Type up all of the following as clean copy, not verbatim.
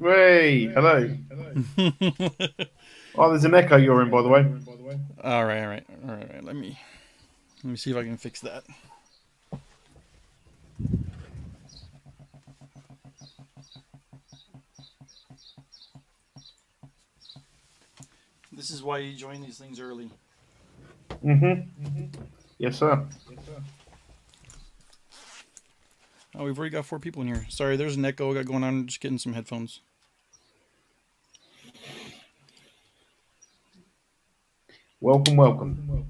Hey, hello. Oh, there's an echo you're in, by the way. All right, all right, all right, all right. Let me see if I can fix that. This is why you join these things early. Mm-hmm. Yes, sir. Oh, we've already got 4 people in here. Sorry, there's an echo I got going on. Just getting some headphones. Welcome, welcome.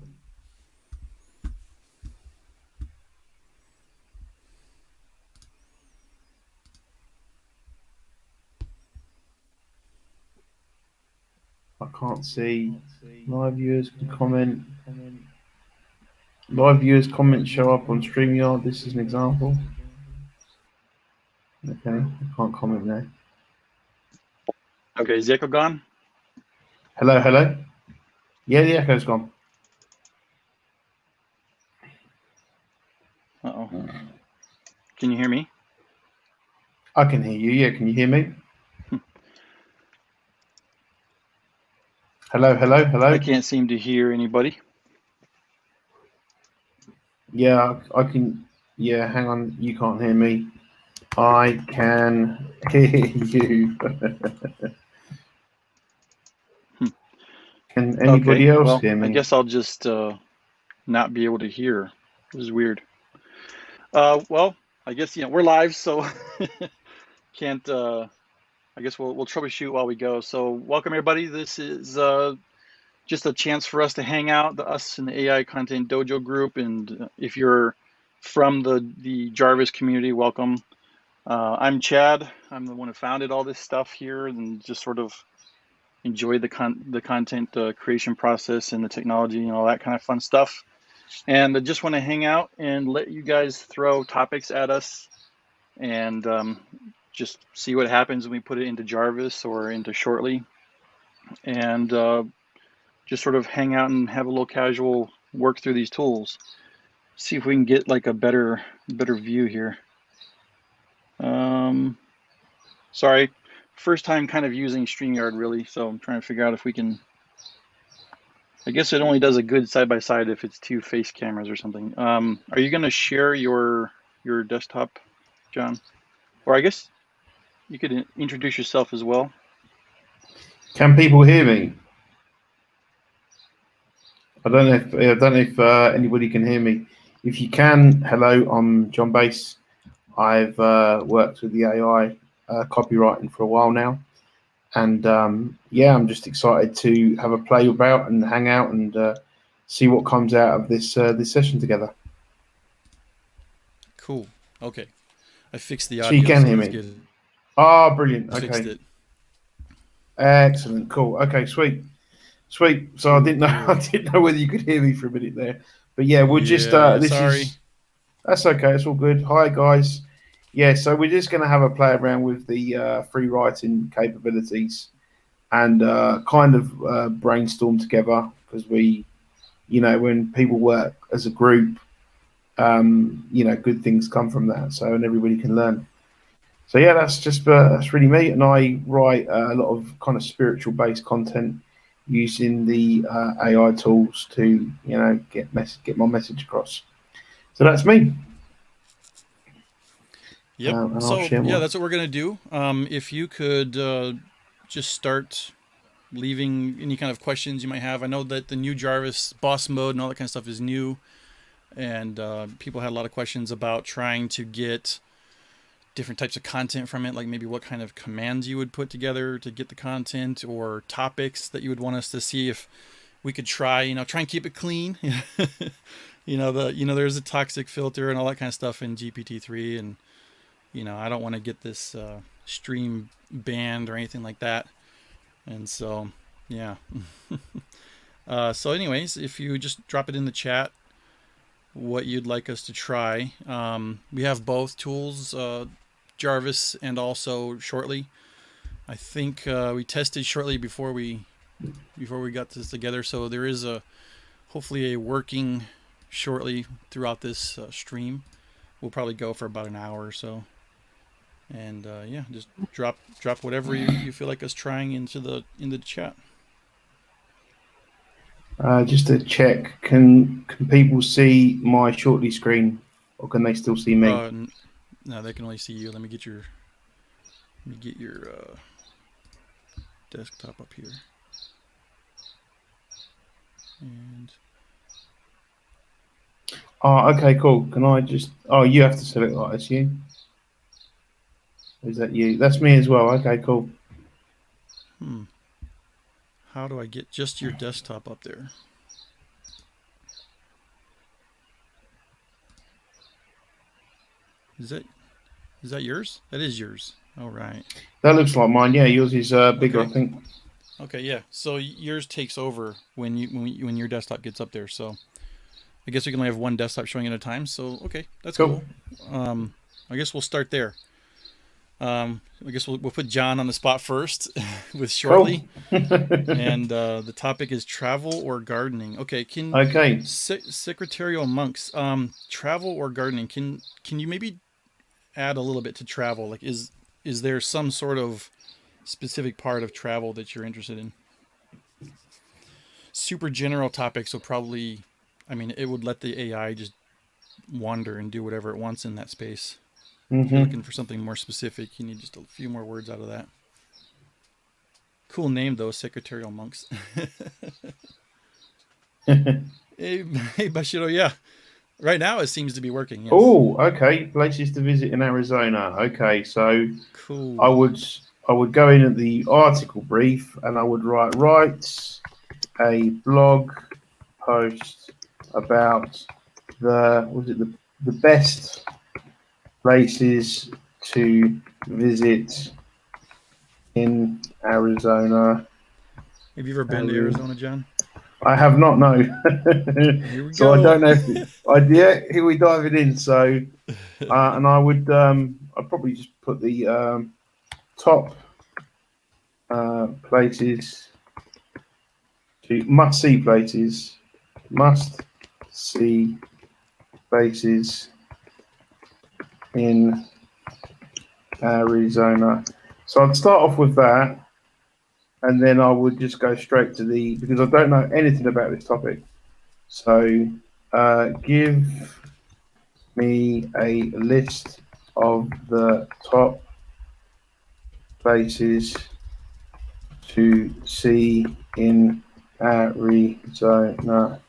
I can't see. Live viewers can comment. Live viewers' comments show up on StreamYard. This is an example. Okay, I can't comment there. Okay, is the echo gone? Hello, hello. Yeah, the echo's gone. Uh oh. Can you hear me? I can hear you. Yeah, can you hear me? Hello, hello, I hello. can't seem to hear anybody. Yeah, I can. Yeah, hang on. You can't hear me. I can hear you. Hmm. Can Okay, anybody else well, hear I me? guess I'll just not be able to hear. This is weird. Well, I guess we're live, so can't. I guess we'll troubleshoot while we go. So, welcome everybody. This is just a chance for us to hang out, us in the AI Content Dojo group. And if you're from the Jarvis community, welcome. I'm Chad. I'm the one who founded all this stuff here, and just sort of enjoy the content creation process and the technology and all that kind of fun stuff. And I just want to hang out and let you guys throw topics at us, and just see what happens when we put it into Jarvis or into Shortly, and just sort of hang out and have a little casual work through these tools. See if we can get like a better view here. Um, Sorry, first time kind of using StreamYard really, so I'm trying to figure out if we can. I guess it only does a good side by side if it's two face cameras or something. Are you gonna share your desktop, John? Or I guess you could introduce yourself as well. Can people hear me? I don't know if anybody can hear me. If you can, hello, I'm John Bass. I've worked with the AI copywriting for a while now, and yeah, I'm just excited to have a play about and hang out and see what comes out of this session together. Cool. Okay, I fixed the So you audio, can so hear that's me. good. Ah, brilliant. Fixed Okay, it. excellent, cool. Okay, sweet. Sweet. So I Cool, didn't know cool. I didn't know whether you could hear me for a minute there, but yeah, we'll just Yeah, yeah. this Sorry. is that's okay. It's all good. Hi guys. Yeah, so we're just going to have a play around with the free writing capabilities and kind of brainstorm together because when people work as a group, good things come from that. So and everybody can learn. So yeah, that's really me, and I write a lot of kind of spiritual based content using the AI tools to get my message across. So that's me, Yep. and I'll So share yeah, more. that's what we're gonna do. If you could just start leaving any kind of questions you might have. I know that the new Jarvis boss mode and all that kind of stuff is new, and people had a lot of questions about trying to get different types of content from it, like maybe what kind of commands you would put together to get the content, or topics that you would want us to see if we could try. Try and keep it clean. There's a toxic filter and all that kind of stuff in GPT-3, and I don't want to get this stream banned or anything like that. And so, yeah. So, anyways, if you just drop it in the chat, what you'd like us to try. We have both tools, Jarvis and also Shortly. I think we tested Shortly before we got this together, so there is a hopefully a working Shortly throughout this stream. We'll probably go for about an hour or so. And yeah, just drop whatever you feel like us trying into the chat. Just to check, can people see my shortly screen, or can they still see me? No, they can only see you. Let me get your desktop up here. And Oh, okay, cool. Can I just? Oh, you have to select that, I assume. Is that you? That's me as well. Okay, cool. how do I get just your desktop up there? Is that is that yours? That is yours. All right. That looks like mine. Yeah, yours is bigger, I Okay. think. Okay. Yeah. So yours takes over when your desktop gets up there. So I guess we can only have one desktop showing at a time. So okay, that's Cool. cool. I guess we'll start there. I guess we'll put John on the spot first with Cool. Shortly, and the topic is travel or gardening. Okay, can Okay. secretarial monks travel or gardening? Can you maybe add a little bit to travel? Like, is there some sort of specific part of travel that you're interested in? Super general topics will probably, I mean, it would let the AI just wander and do whatever it wants in that space. If you're looking Mhm. for something more specific, you need just a few more words out of that. Cool name though, secretarial monks. Hey, hey, Bashiro, yeah. Right now it seems to be working. Yes. Oh, okay. Places to visit in Arizona. Okay, so I Cool. would I would go in at the article brief and I would write a blog post about the best places to visit in Arizona. Have you ever been to Ari- Arizona, John? I have not, no. Here we So I go. don't know if yeah, here we diving in. So and I'd probably just put the top places to must see places in Arizona. So I'd start off with that, and then I would just go straight to the because I don't know anything about this topic. So give me a list of the top places to see in Arizona.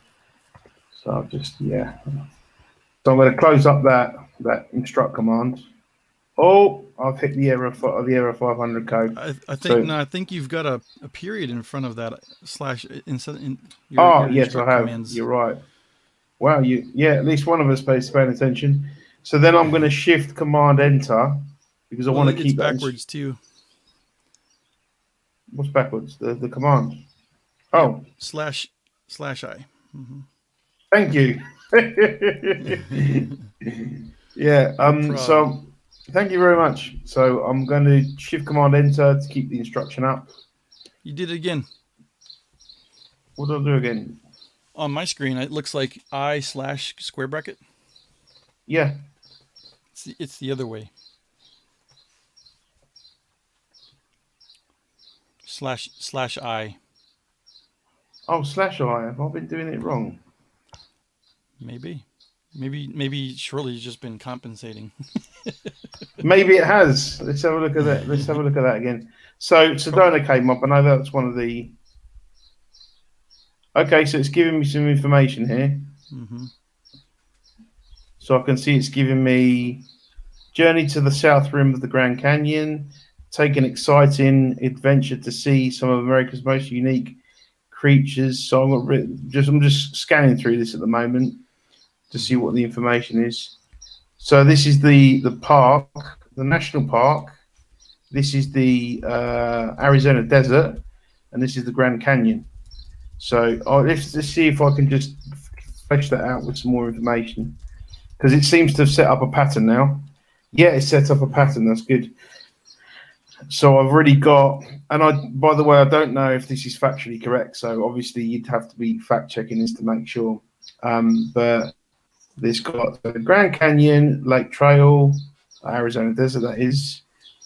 So I'll just yeah. So I'm going to close up that instruct command. Oh, I've hit the error 500 code. I think So no, I think you've got a period in front of that slash in your yes, I instruct have. commands. You're right. Wow, yeah. At least one of us is paying attention. So then I'm going to shift command enter because I Well, want to it's keep that. backwards too. What's backwards? The command. Yep. Oh, Slash I. Mm-hmm. thank you. Yeah. No problem. So thank you very much. So I'm going to shift command enter to keep the instruction up. You did it again. What do I do again? On my screen, it looks like I slash square bracket. Yeah. It's the other way. Slash I. Oh, slash I. Have I been doing it wrong? Maybe. Maybe Shortly's just been compensating. Maybe it has. Let's have a look at that. Let's have a look at that again. So Sedona came up. I know that's one of the. Okay, so it's giving me some information here. Mm-hmm. So I can see it's giving me journey to the south rim of the Grand Canyon, take an exciting adventure to see some of America's most unique creatures. So I'm just scanning through this at the moment to see Mm-hmm. what the information is. So this is the park, the national park. This is the Arizona desert, and this is the Grand Canyon. So let's see if I can just flesh that out with some more information because it seems to have set up a pattern now. Yeah, it set up a pattern. That's good. So I've already got, and by the way, I don't know if this is factually correct. So obviously you'd have to be fact checking this to make sure. But this got the Grand Canyon, Lake Trail, Arizona desert. That is.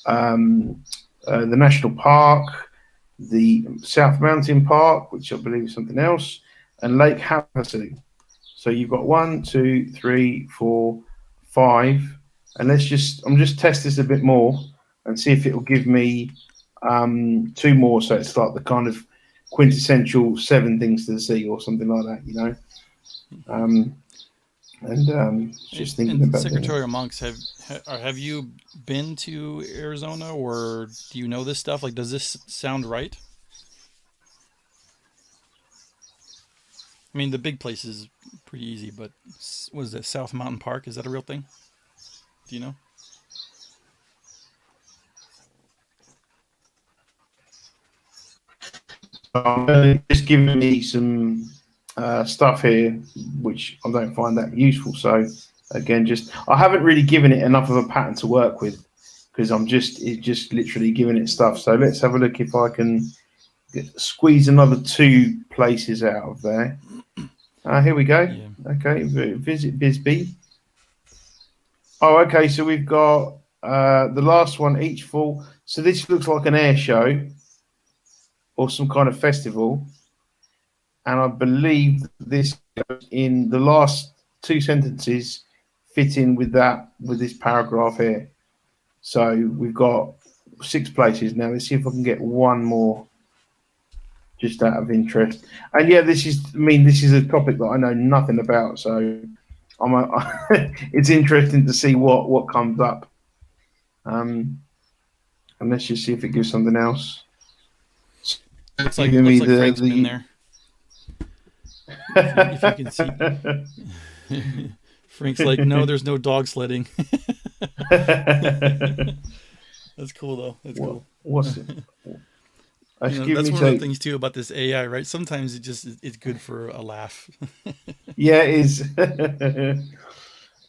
um, the national park, the South Mountain Park, which I believe is something else, and Lake Havasu. So you've got 1, 2, 3, 4, 5, and I'm just test this a bit more and see if it will give me two more. So it's like the kind of quintessential 7 things to see or something like that, you know. Um, and just thinking And about doing it. Secretary Monks, have you been to Arizona, or do you know this stuff? Like, does this sound right? I mean, the big place is pretty easy, but what is it? South Mountain Park? Is that a real thing? Do you know? Just giving me some stuff here, which I don't find that useful. So again, just I haven't really given it enough of a pattern to work with because it's just literally giving it stuff. So let's have a look if I can squeeze another 2 places out of there. Here we go. Yeah. Okay, visit Bisbee. Oh, okay. So we've got the last one each fall. So this looks like an air show or some kind of festival. And I believe this goes in the last 2 sentences fit in with this paragraph here. So we've got 6 places now. Let's see if I can get one more just out of interest. And yeah, this is a topic that I know nothing about, so it's interesting to see what comes up. And let's just see if it gives something else. Looks like Giving me Frank's been there. If you can see, Frank's like, no, there's no dog sledding. That's cool though. That's cool. What's it? That's one of the things too about this AI, right? Sometimes it's good for a laugh. Yeah, it is.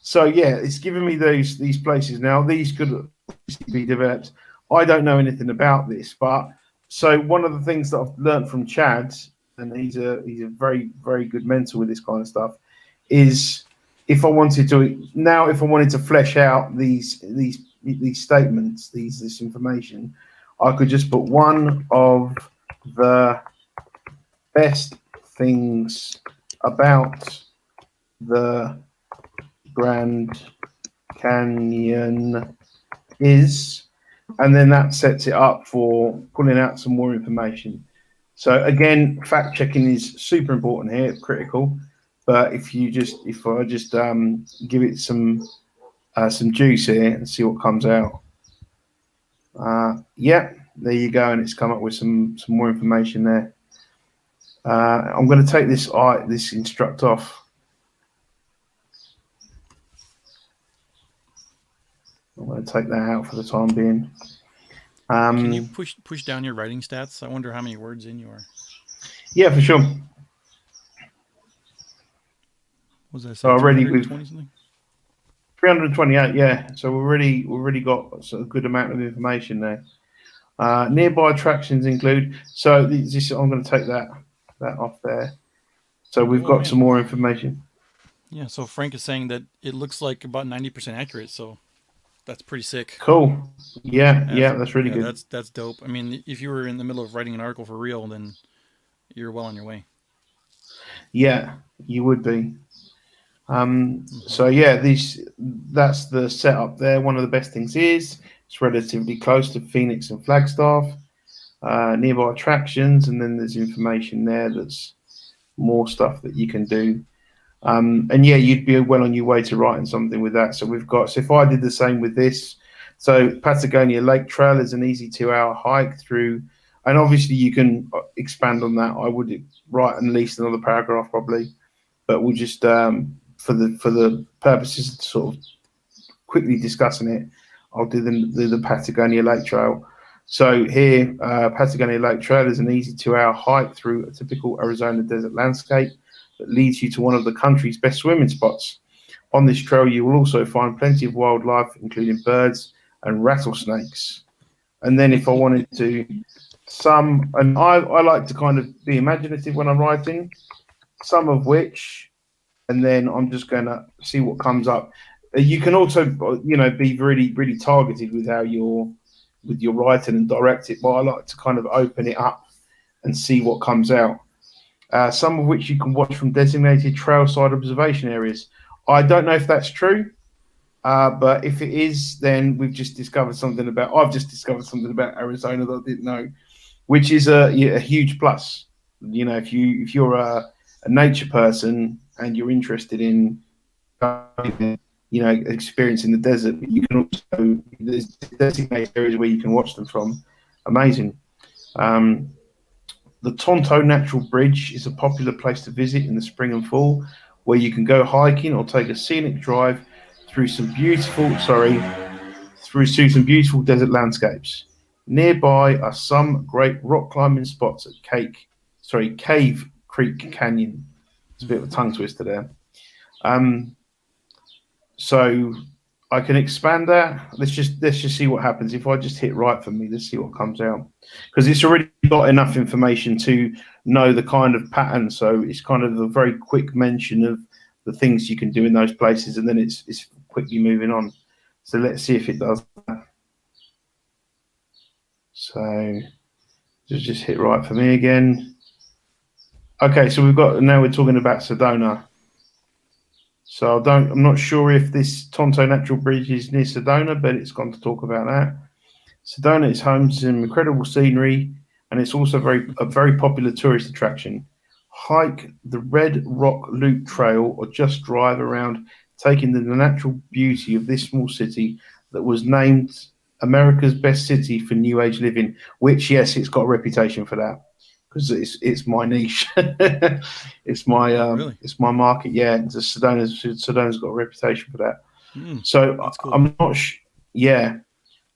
So yeah, it's giving me these places now. These could be developed. I don't know anything about this, but so one of the things that I've learned from Chad, and he's a very very good mentor with this kind of stuff, is if I wanted to flesh out these statements, this information, I could just put one of the best things about the Grand Canyon is, and then that sets it up for pulling out some more information. So again, fact checking is super important here, critical. But if I just give it some juice here and see what comes out. Yeah, there you go, and it's come up with some more information there. I'm going to take this instruct off. I'm going to take that out for the time being. Can you push down your writing stats? I wonder how many words in you are. Yeah, for sure. Was that say 320 something? 328, yeah. So we've already got a good amount of information there. Nearby attractions include. So this I'm going to take that off there. So we've got some more information. Yeah. So Frank is saying that it looks like about 90% accurate. So that's pretty sick. Cool. Yeah, that's really good. That's dope. I mean, if you were in the middle of writing an article for real, then you're well on your way. Yeah, you would be. So yeah, that's the setup there. One of the best things is it's relatively close to Phoenix and Flagstaff, nearby attractions, and then there's information there that's more stuff that you can do. And yeah, you'd be well on your way to writing something with that. So if I did the same with this, so Patagonia Lake Trail is an easy 2-hour hike through, and obviously you can expand on that. I would write at least another paragraph probably, but we'll just for the purposes of sort of quickly discussing it, I'll do the Patagonia Lake Trail. So here, Patagonia Lake Trail is an easy 2-hour hike through a typical Arizona desert landscape that leads you to one of the country's best swimming spots. On this trail, you will also find plenty of wildlife, including birds and rattlesnakes. And then if I wanted to and I like to kind of be imaginative when I'm writing, some of which, and then I'm just going to see what comes up. You can also, be really, really targeted with how you're with your writing and direct it, but I like to kind of open it up and see what comes out. Some of which you can watch from designated trailside observation areas. I don't know if that's true, but if it is, then we've just discovered something about. I've just discovered something about Arizona that I didn't know, which is a huge plus. You know, if you're a nature person and you're interested in, experiencing the desert, you can also there's designated areas where you can watch them from. Amazing. Um, the Tonto Natural Bridge is a popular place to visit in the spring and fall, where you can go hiking or take a scenic drive through some beautiful, some beautiful desert landscapes. Nearby are some great rock climbing spots at Cave Creek Canyon. It's a bit of a tongue twister there. Um, so I can expand that. Let's just see what happens. If I just hit right for me, let's see what comes out. Because it's already got enough information to know the kind of pattern. So it's kind of a very quick mention of the things you can do in those places, and then it's quickly moving on. So let's see if it does that. So just hit right for me again. Okay, so now we're talking about Sedona. So I'm not sure if this Tonto Natural Bridge is near Sedona, but it's gone to talk about that. Sedona is home to some incredible scenery, and it's also a very popular tourist attraction. Hike the Red Rock Loop Trail, or just drive around, taking in the natural beauty of this small city that was named America's best city for New Age living. Which, yes, it's got a reputation for that because it's my niche. Oh, really? It's my market. Yeah, Sedona's got a reputation for that. Mm, So that's cool. I'm not. Yeah,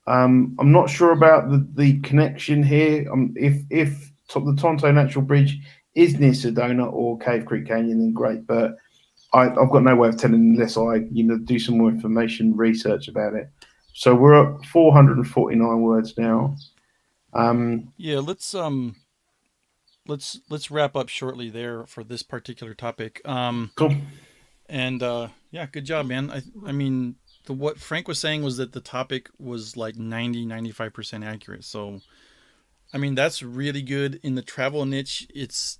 I'm not sure about the connection here. The Tonto Natural Bridge is near Sedona or Cave Creek Canyon, then great. But I've got no way of telling unless I do some more information research about it. So we're at 449 words now. Yeah, let's wrap up shortly there for this particular topic. Cool. And yeah, good job, man. I mean, what Frank was saying was that the topic was like 95% accurate. So, I mean, that's really good in the travel niche. It's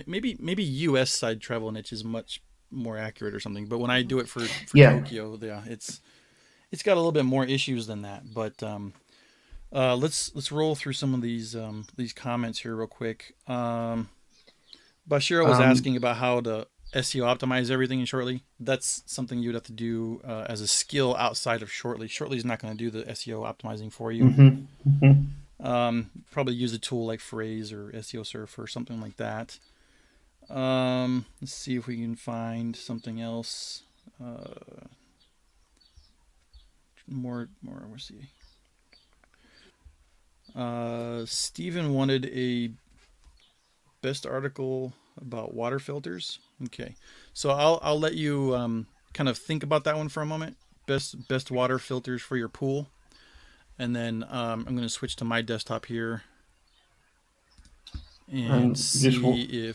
maybe US side travel niche is much more accurate or something. But when I do it for Yeah. Tokyo, yeah, it's got a little bit more issues than that. But let's roll through some of these comments here real quick. Bashira was Um, asking about how to SEO optimize everything in Shortly. That's something you'd have to do as a skill outside of Shortly. Shortly is not going to do the SEO optimizing for you. mhm, mhm. Probably use a tool like Phrase or SEO Surf or something like that. Let's see if we can find something else. More. Let's see. Steven wanted a best article about water filters. Okay, so I'll let you kind of think about that one for a moment. Best water filters for your pool, and then I'm going to switch to my desktop here and And just see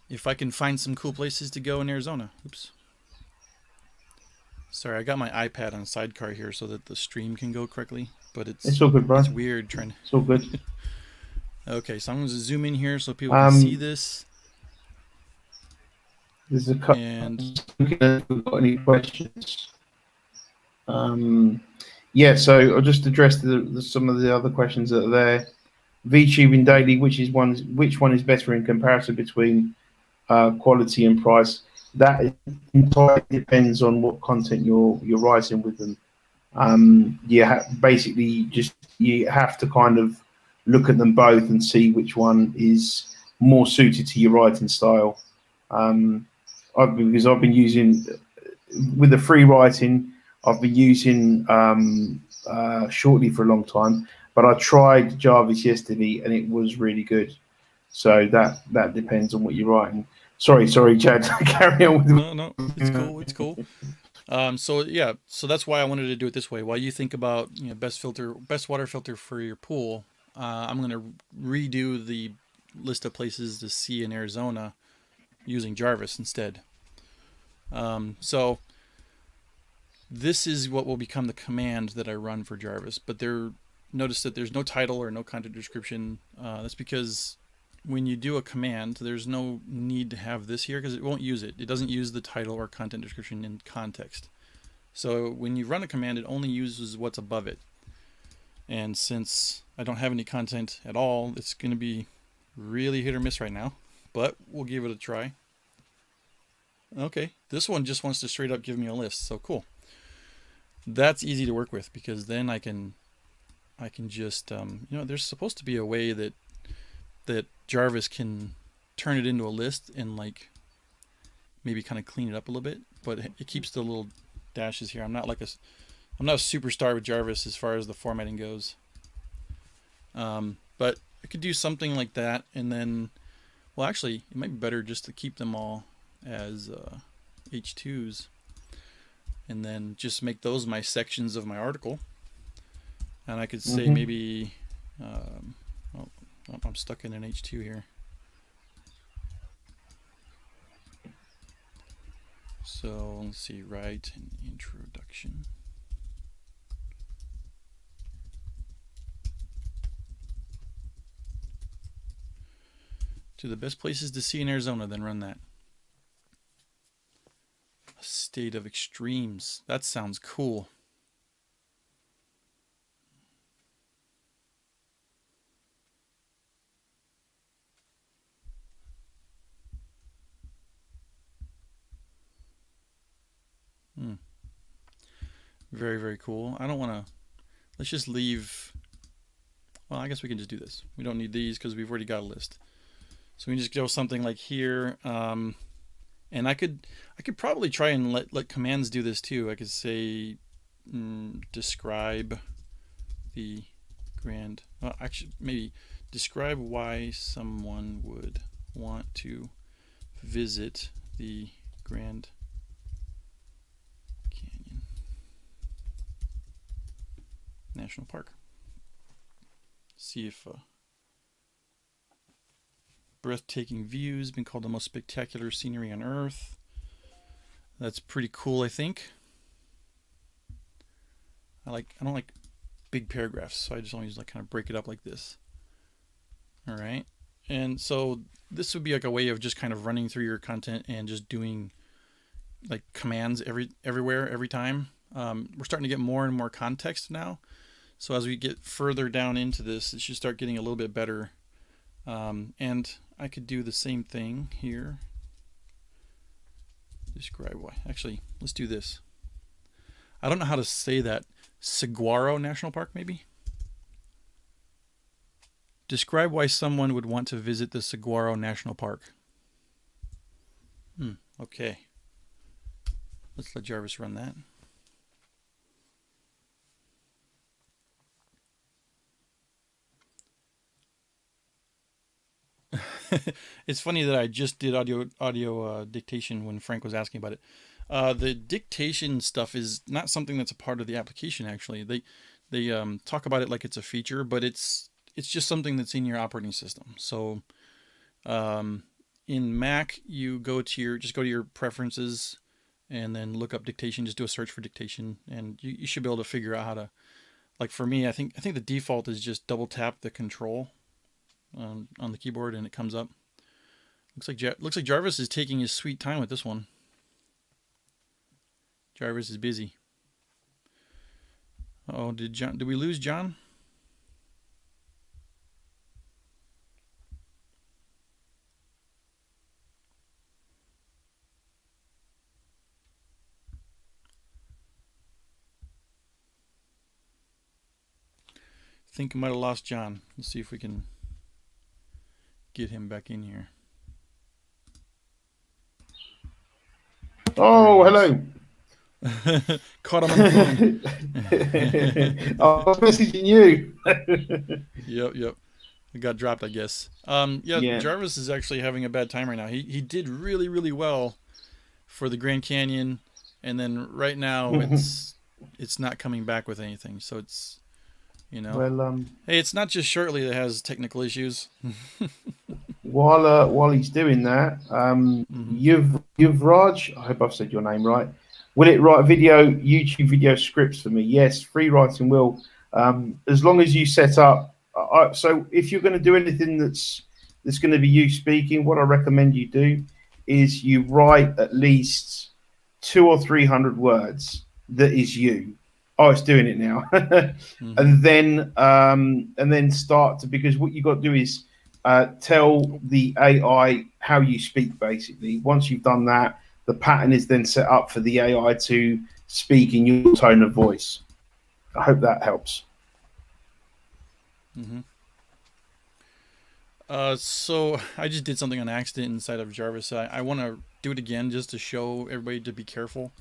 if I can find some cool places to go in Arizona. Oops. Sorry, I got my iPad on sidecar here so that the stream can go correctly, but it's all good, bro. it's weird trying It's all good. to. Okay, so I'm going to zoom in here so people can see Um, this. there's a couple. And Looking if we've got any questions. Um, yeah, so I'll just address some of the other questions that are there. VTubing daily, which one is better in comparison between quality and price? That entirely depends on what content you're writing with them. Basically just you have to kind of look at them both and see which one is more suited to your writing style. Because I've been using with the free writing, I've been using Shortly for a long time, but I tried Jarvis yesterday and it was really good. So that depends on what you're writing. Sorry, Chad. Carry on no, it's with. cool. It's cool. So yeah, so that's why I wanted to do it this way. While you think about best water filter for your pool, I'm gonna redo the list of places to see in Arizona using Jarvis instead. So this is what will become the command that I run for Jarvis. But notice that there's no title or no content description. That's because when you do a command, there's no need to have this here because it won't use it. It doesn't use the title or content description in context. So when you run a command, it only uses what's above it. And since I don't have any content at all, it's going to be really hit or miss right now. But we'll give it a try. Okay, this one just wants to straight up give me a list. So cool. That's easy to work with because then I can just there's supposed to be a way that Jarvis can turn it into a list and like maybe kind of clean it up a little bit, but it keeps the little dashes here. I'm not a superstar with Jarvis as far as the formatting goes. But I could do something like that, and then, well, actually, it might be better just to keep them all as H2s, and then just make those my sections of my article. And I could say maybe, I'm stuck in an H2 here. So let's see, write an introduction. To the best places to see in Arizona, then run that. A state of extremes. That sounds cool. Very, very cool. I don't want to... Let's just leave... Well, I guess we can just do this. We don't need these because we've already got a list. So we can just go something like here. And I could probably try and let commands do this too. I could say describe the grand... Well, actually, maybe describe why someone would want to visit the Grand Canyon National Park. See if breathtaking views, been called the most spectacular scenery on Earth. That's pretty cool, I think. I don't like big paragraphs, so I just always like kind of break it up like this. All right, and so this would be like a way of just kind of running through your content and just doing like commands everywhere every time. We're starting to get more and more context now, so as we get further down into this, it should start getting a little bit better. And I could do the same thing here. Describe why. Actually, let's do this. I don't know how to say that. Saguaro National Park, maybe? Describe why someone would want to visit the Saguaro National Park. Okay. Let's let Jarvis run that. It's funny that I just did audio dictation when Frank was asking about it. The dictation stuff is not something that's a part of the application. Actually, they talk about it like it's a feature, but it's just something that's in your operating system. So in Mac, you go to your preferences and then look up dictation. Just do a search for dictation, and you should be able to figure out how to. Like for me, I think the default is just double tap the control on the keyboard and it comes up. Looks like Jarvis is taking his sweet time with this one. Jarvis is busy. Oh, did we lose John? I think I might have lost John. Let's see if we can get him back in here. Oh, hello. Caught him on the phone. I was messaging you. Yep. It got dropped, I guess. Yeah, Jarvis is actually having a bad time right now. He did really, really well for the Grand Canyon, and then right now it's not coming back with anything. So it's, well, hey, it's not just Shortly that has technical issues. While he's doing that, you've Raj, I hope I've said your name right. Will it write video, YouTube video scripts for me? Yes, free writing will. As long as you set up. So if you're going to do anything that's going to be you speaking, what I recommend you do is you write at least 200 or 300 words that is you. Oh, it's doing it now. Mm-hmm. And then start to, because what you got to do is tell the AI how you speak. Basically, once you've done that, the pattern is then set up for the AI to speak in your tone of voice. I hope that helps. Mm-hmm. So I just did something on accident inside of Jarvis. I want to do it again just to show everybody to be careful.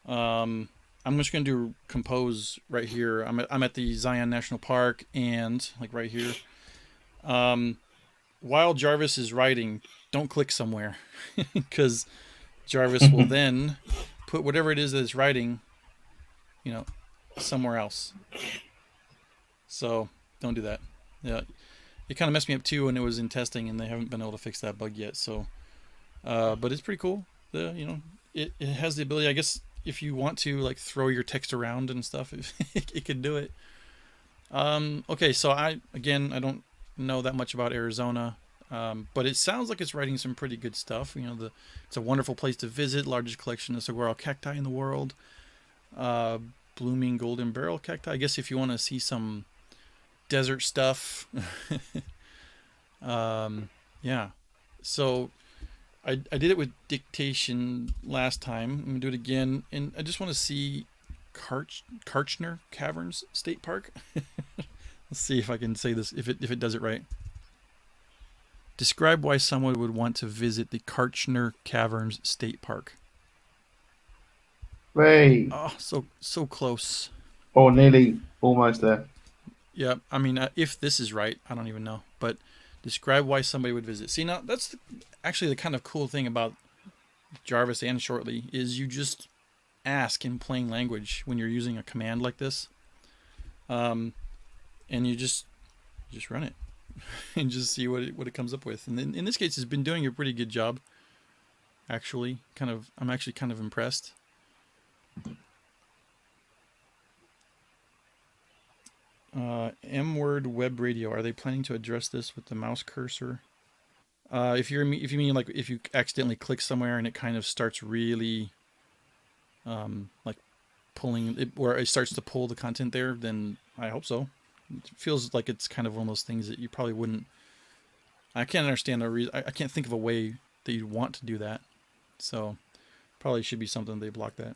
Um, I'm just gonna do compose right here. I'm at the Zion National Park and like right here. Um, while Jarvis is writing, don't click somewhere because Jarvis will then put whatever it is that it's writing, you know, somewhere else. So don't do that. Yeah, it kind of messed me up too when it was in testing, and they haven't been able to fix that bug yet. So, but it's pretty cool. It has the ability, I guess, if you want to like throw your text around and stuff, it could do it. Okay, so I don't know that much about Arizona, but it sounds like it's writing some pretty good stuff. It's a wonderful place to visit, largest collection of saguaro cacti in the world, uh, blooming golden barrel cacti. I guess if you want to see some desert stuff, yeah. So I did it with dictation last time. I'm gonna do it again, and I just want to see Karchner Caverns State Park. Let's see if I can say this if it does it right. Describe why someone would want to visit the Karchner Caverns State Park. Hey, Oh, so close. or nearly almost there. Yeah, I mean, if this is right, I don't even know. But describe why somebody would visit. See, now that's actually the kind of cool thing about Jarvis and Shortly is you just ask in plain language when you're using a command like this, um, and you just run it and just see what it comes up with. And in this case, it's been doing a pretty good job. Actually, I'm actually kind of impressed. M word web radio. Are they planning to address this with the mouse cursor? If you mean like if you accidentally click somewhere and it kind of starts really like pulling it, where it starts to pull the content there, then I hope so. It feels like it's kind of one of those things that you probably wouldn't. I can't understand the reason. I can't think of a way that you'd want to do that. So probably should be something they block that.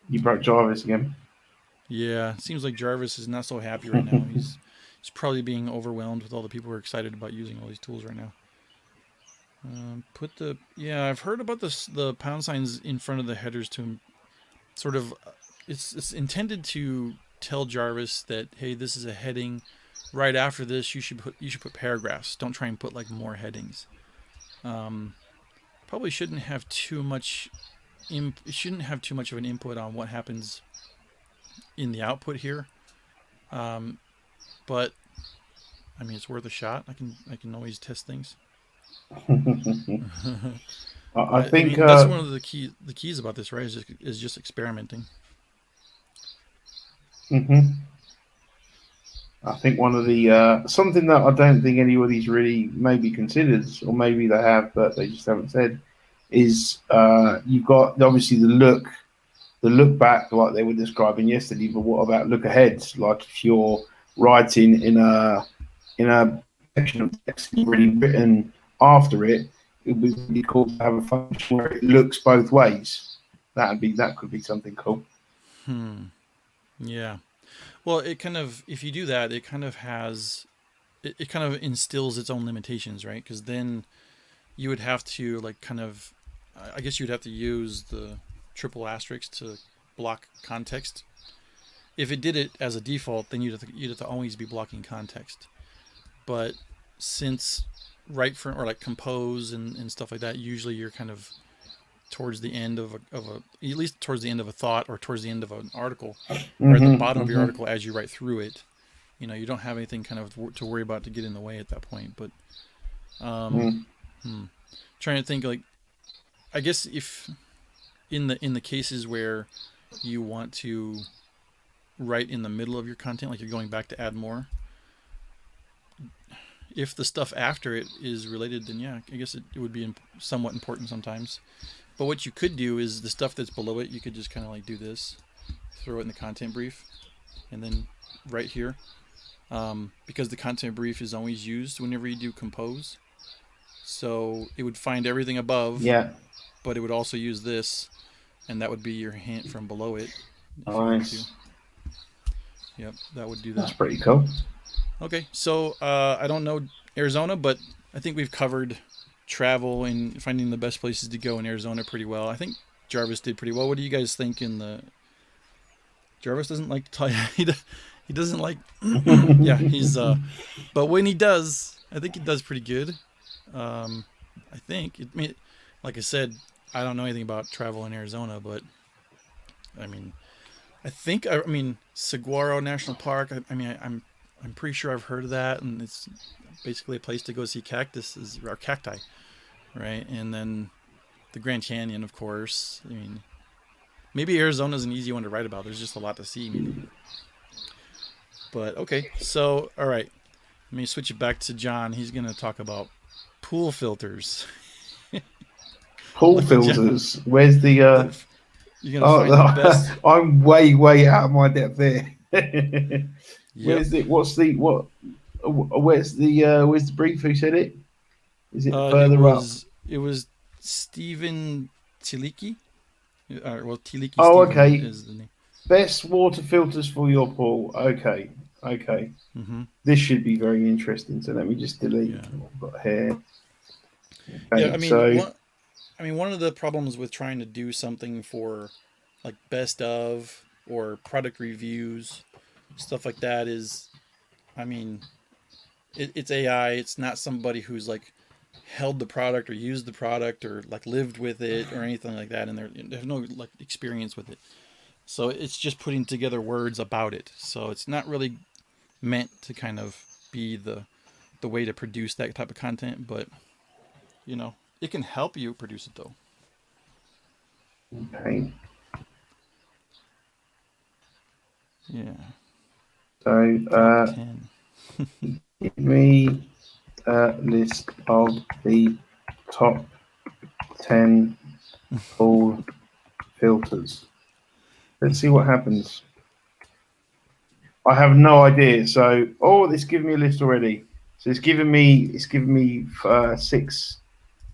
You broke Jarvis again. Yeah, it seems like Jarvis is not so happy right now. He's probably being overwhelmed with all the people who are excited about using all these tools right now. I've heard about the pound signs in front of the headers to sort of it's intended to tell Jarvis that, hey, this is a heading. Right after this, you should put paragraphs. Don't try and put like more headings. Um, Probably shouldn't have too much. It shouldn't have too much of an input on what happens in the output here. Um, but I mean, it's worth a shot. I can always test things. I I think. mean, that's one of the keys about this, right? Is just experimenting. Mhm. I think one of the something that I don't think anybody's really maybe considered, or maybe they have, but they just haven't said, is you've got obviously the look back like they were describing yesterday, but what about look ahead? Like if you're writing in a section of text already written after it, it would be really cool to have a function where it looks both ways. That could be something cool. Hmm. Yeah. Well, it kind of if you do that, it kind of it kind of instills its own limitations, right? Because then you would have to like kind of, I guess you'd have to use the triple asterisk to block context. If it did it as a default, then you'd have to always be blocking context. But since write for or like compose and stuff like that, usually you're kind of towards the end of a at least towards the end of a thought or towards the end of an article or at the bottom of your Mm-hmm. article as you write through it. You don't have anything kind of to worry about to get in the way at that point. But um, Mm-hmm. trying to think like I guess if in the cases where you want to write in the middle of your content, like you're going back to add more, if the stuff after it is related, then yeah, I guess it would be somewhat important sometimes. But what you could do is the stuff that's below it, you could just kind of like do this, throw it in the content brief, and then right here, because the content brief is always used whenever you do compose. So it would find everything above, Yeah. but it would also use this, and that would be your hint from below it if you wanted to. Nice. Yep, that would do That's that. pretty cool. Okay, so I don't know Arizona, but I think we've covered travel and finding the best places to go in Arizona pretty well. I think Jarvis did pretty well. What do you guys think in the... Jarvis doesn't like to tell you. He doesn't like... yeah, he's... But when he does, I think he does pretty good. I think. Like I said, I don't know anything about travel in Arizona, but I mean, I mean, Saguaro National Park. I'm pretty sure I've heard of that, and it's basically a place to go see cactuses or cacti, right? And then the Grand Canyon, of course. I mean, maybe Arizona's an easy one to write about. There's just a lot to see, maybe. But okay, so all right, let me switch it back to John. He's gonna talk about pool filters. Pool Lucky John. filters. Where's the? You're gonna find the best. I'm way out of my depth there. Yep. Where's it? What's the what? Where's the brief? Who said it? Is it further up? It was Stephen Tiliki. Well, Tiliki Oh, Stephen okay. is the name. Best water filters for your pool. Okay. Mm-hmm. This should be very interesting. So let me just delete Yeah. what I've got here. Okay, Yeah, one of the problems with trying to do something for like best of or product reviews, stuff like that is, I mean, it's AI. It's not somebody who's like held the product or used the product or like lived with it or anything like that, and they have no like experience with it. So it's just putting together words about it. So it's not really meant to kind of be the way to produce that type of content, but it can help you produce it though. Okay. Yeah. So Top 10. give me a list of the top 10 pool filters. Let's see what happens. I have no idea. So, it's giving me a list already. So it's giving me 6.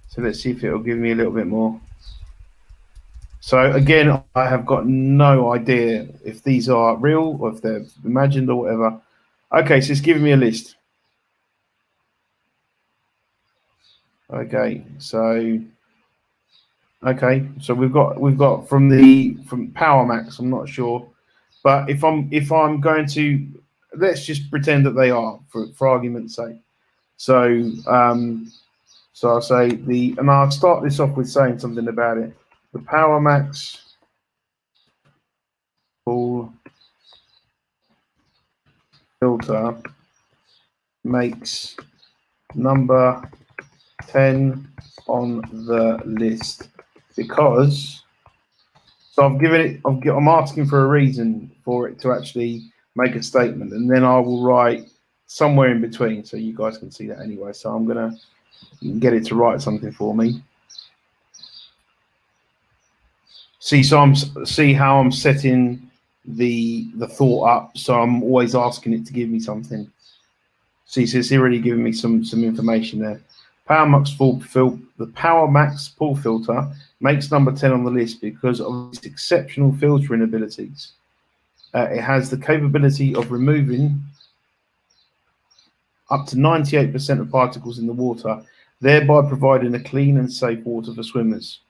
So let's see if it'll give me a little bit more. So again, I have got no idea if these are real or if they're imagined or whatever. Okay, so it's giving me a list. Okay, so we've got from Power Max. I'm not sure, but if I'm going to, let's just pretend that they are for argument's sake. So I'll say and I'll start this off with saying something about it. The Power Max pool filter makes number 10 on the list because I'm asking for a reason for it to actually make a statement, and then I will write somewhere in between so you guys can see that anyway. So I'm gonna get it to write something for me. See how I'm setting the thought up. So I'm always asking it to give me something. See, so it's already giving me some information there. The Power Max pool filter makes number 10 on the list because of its exceptional filtering abilities. It has the capability of removing up to 98% of particles in the water, thereby providing a clean and safe water for swimmers.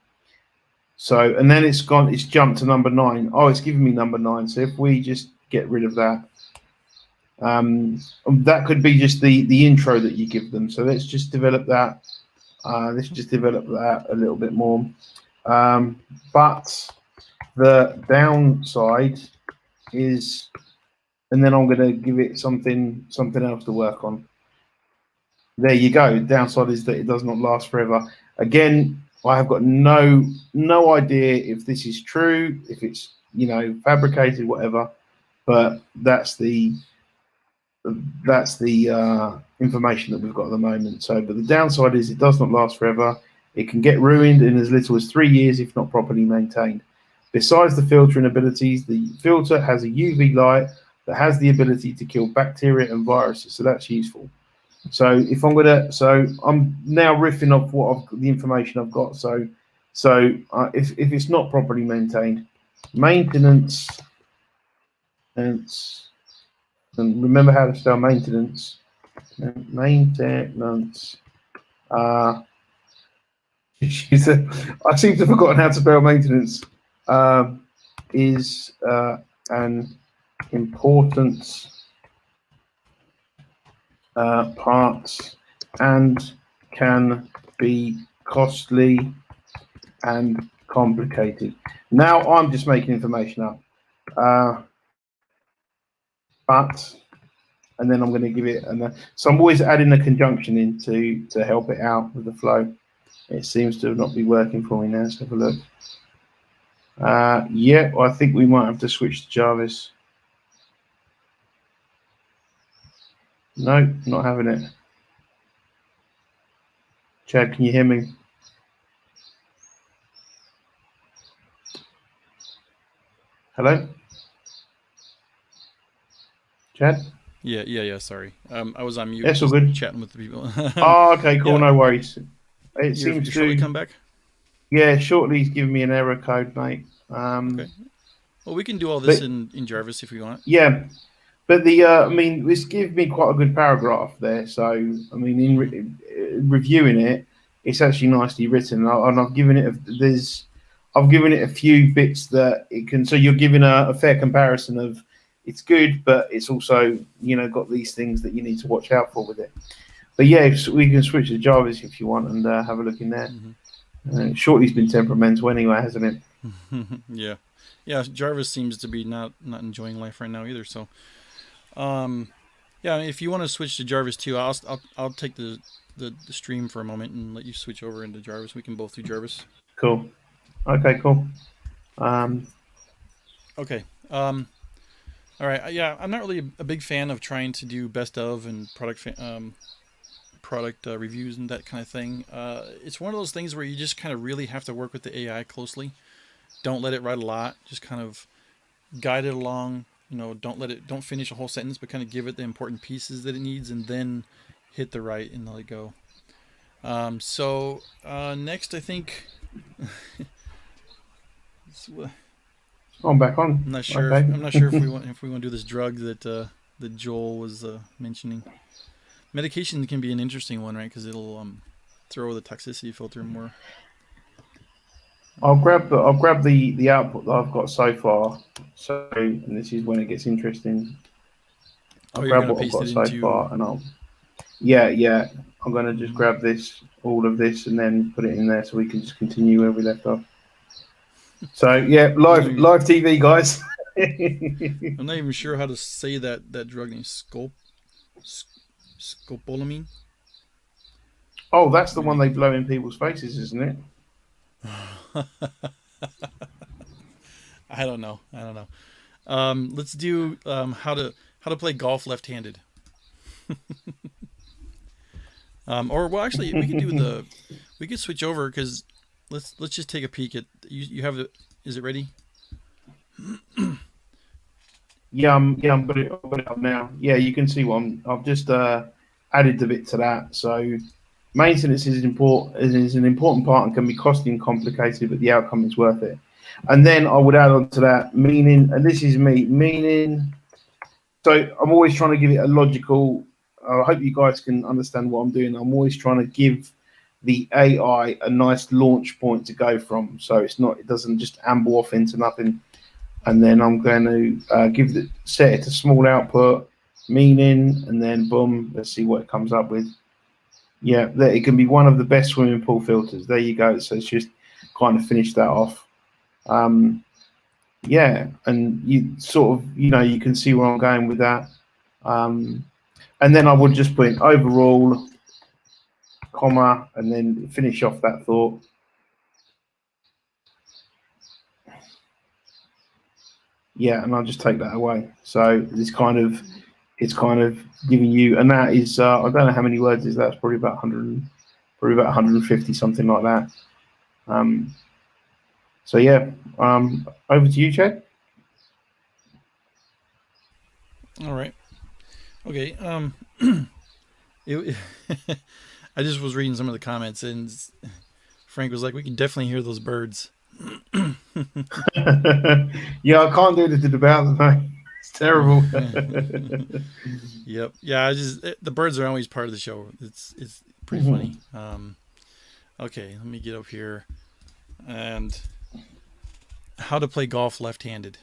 So, and then it's jumped to number 9. Oh, it's giving me number 9. So if we just get rid of that, that could be just the intro that you give them. So let's just develop that. Let's just develop that a little bit more. But the downside is, and then I'm going to give it something else to work on. There you go. The downside is that it does not last forever. Again, I have got no idea if this is true, if it's fabricated, whatever. But that's the information that we've got at the moment. So, but the downside is it does not last forever. It can get ruined in as little as 3 years if not properly maintained. Besides the filtering abilities, the filter has a UV light that has the ability to kill bacteria and viruses. So that's useful. So if I'm now riffing off the information I've got. So if it's not properly maintained, maintenance, and remember how to spell maintenance. Maintenance. I seem to have forgotten how to spell maintenance. Is an important part and can be costly and complicated. Now I'm just making information up. But, and then I'm going to give it, so I'm always adding a conjunction in to help it out with the flow. It seems to not be working for me now. Let's have a look. Yeah, I think we might have to switch to Jarvis. No, not having it. Chad, can you hear me? Hello? Chad? Yeah. Sorry. I was on mute. That's all good. Chatting with the people. Oh, okay, cool. Yeah. No worries. It seems to Shortly come back. Yeah, Shortly's giving me an error code, mate. Okay. Well, we can do all this in Jarvis if we want. Yeah, but I mean, this gives me quite a good paragraph there. So I mean, in reviewing it, it's actually nicely written, and I've given it a few bits that it can. So you're giving a fair comparison of it's good, but it's also got these things that you need to watch out for with it. But yeah, we can switch to Jarvis if you want and have a look in there. Shortly's been temperamental anyway, hasn't it? Yeah. Jarvis seems to be not enjoying life right now either. So, yeah, if you want to switch to Jarvis too, I'll take the stream for a moment and let you switch over into Jarvis. We can both do Jarvis. Cool. Okay. Cool. Okay. All right. Yeah, I'm not really a big fan of trying to do best of and product reviews and that kind of thing. It's one of those things where you just kind of really have to work with the AI closely. Don't let it write a lot. Just kind of guide it along. Don't finish a whole sentence, but kind of give it the important pieces that it needs, and then hit the write and let it go. So next, I think. I'm back on. I'm not sure. Okay. I'm not sure if we want to do this drug that Joel was mentioning. Medication can be an interesting one, right? Because it'll throw the toxicity filter more. I'll grab the output that I've got so far. So, and this is when it gets interesting. I'll grab what I've got so far, and I'm going to just grab all of this, and then put it in there so we can just continue where we left off. So yeah, live TV, guys. I'm not even sure how to say that drug name. Scopolamine. Oh, that's the one they blow in people's faces, isn't it? I don't know. Let's do how to play golf left-handed. Or well, actually, we could switch over because let's just take a peek at you have it. Is it ready? Yeah, I'm got it up now. Yeah, you can see one. I've just added a bit to that. So maintenance is an important part and can be costly and complicated, but the outcome is worth it. And then I would add on to that meaning, and this is meaning. So I'm always trying to give it a logical. I hope you guys can understand what I'm doing. I'm always trying to give the AI a nice launch point to go from, so it doesn't just amble off into nothing. And then I'm going to set it to small output, meaning, and then boom, let's see what it comes up with. Yeah, it can be one of the best swimming pool filters. There you go. So it's just kind of finish that off. Yeah, and you sort of, you can see where I'm going with that. And then I would just put in overall, comma, and then finish off that thought. Yeah, and I'll just take that away. So it's kind of giving you, and that is I don't know how many words is that. It's probably about 100, probably about 150, something like that. Um, so yeah, over to you, Chad. All right. Okay. It, I just was reading some of the comments, and Frank was like, "We can definitely hear those birds." Yeah, I can't do anything about them. Mate. It's terrible. Yep. Yeah. The birds are always part of the show. It's pretty funny. Okay. Let me get up here and how to play golf left-handed.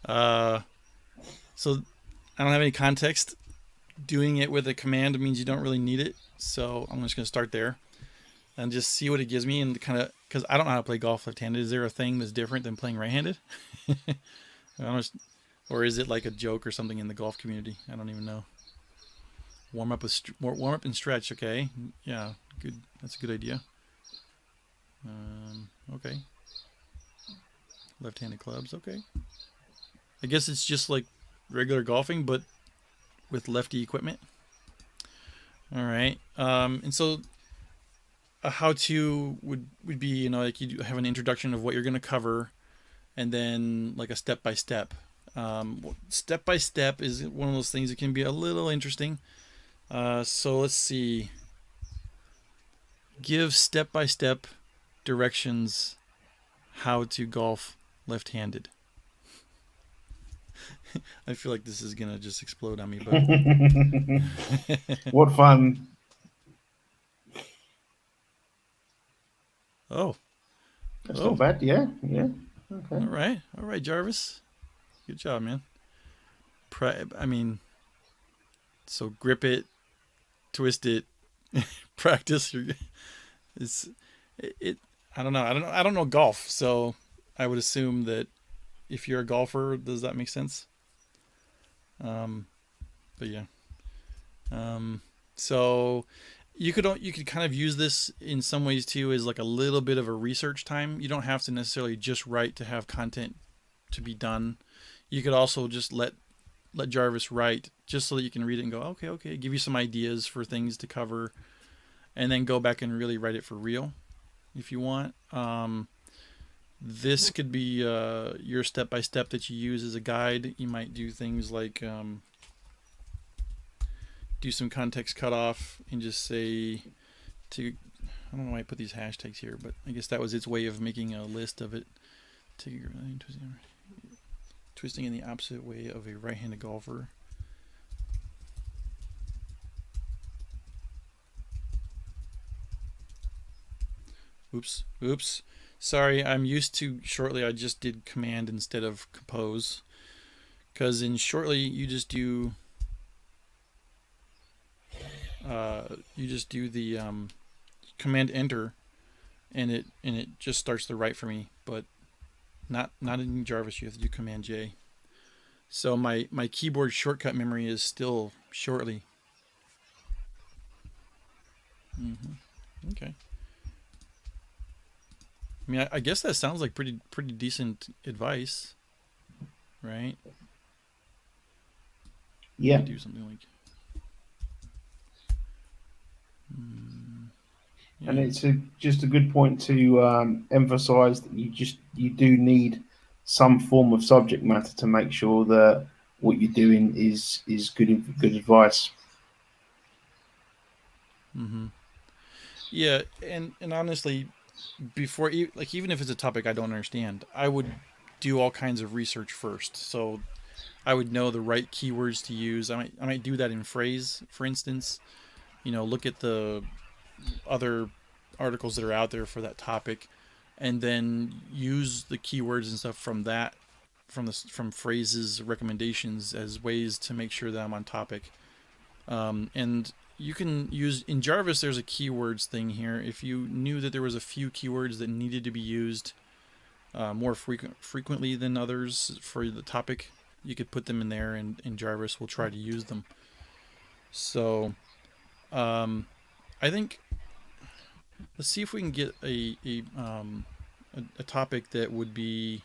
Uh, so I don't have any context. Doing it with a command means you don't really need it. So I'm just going to start there and just see what it gives me and kind of because I don't know how to play golf left-handed. Is there a thing that's different than playing right-handed? I don't, or is it like a joke or something in the golf community? I don't even know. Warm up and stretch. Okay, yeah, good. That's a good idea. Okay, left-handed clubs. Okay, I guess it's just like regular golfing, but with lefty equipment. All right. And so a how-to would be like you have an introduction of what you're going to cover, and then like a step by step. Step by step is one of those things that can be a little interesting. So let's see. Give step by step directions how to golf left handed. I feel like this is going to just explode on me, but. What fun! Oh, That's not oh, bad. Yeah, yeah. Okay. all right. All right, Jarvis. Good job, man. I mean, so grip it, twist it, practice. It's, it, I don't know. I don't know golf. So I would assume that if you're a golfer, does that make sense? Um, but yeah. Um, so you could kind of use this in some ways too as like a little bit of a research time. You don't have to necessarily just write to have content to be done. You could also just let Jarvis write just so that you can read it and go, okay, give you some ideas for things to cover, and then go back and really write it for real if you want. This could be your step by step that you use as a guide. You might do things like do some context cutoff and just say to I don't know why I put these hashtags here, but I guess that was its way of making a list of it. Twisting in the opposite way of a right-handed golfer. Oops. Sorry, I'm used to Shortly. I just did command instead of compose. Because in Shortly, you just do the command enter, and it just starts to write for me. But not in Jarvis. You have to do command J. So my keyboard shortcut memory is still Shortly. Okay. I mean, I guess that sounds like pretty decent advice, right? Let Yeah, me do something like, and yeah. it's just a good point to emphasize that you do need some form of subject matter to make sure that what you're doing is good advice. Mm-hmm. Yeah, and honestly, before like even if it's a topic I don't understand, I would do all kinds of research first. So I would know the right keywords to use. I might do that in phrase, for instance. Look at the other articles that are out there for that topic, and then use the keywords and stuff from that, from phrases recommendations as ways to make sure that I'm on topic. And you can use in Jarvis. There's a keywords thing here. If you knew that there was a few keywords that needed to be used more frequently than others for the topic, you could put them in there, and Jarvis will try to use them. So I think let's see if we can get a a topic that would be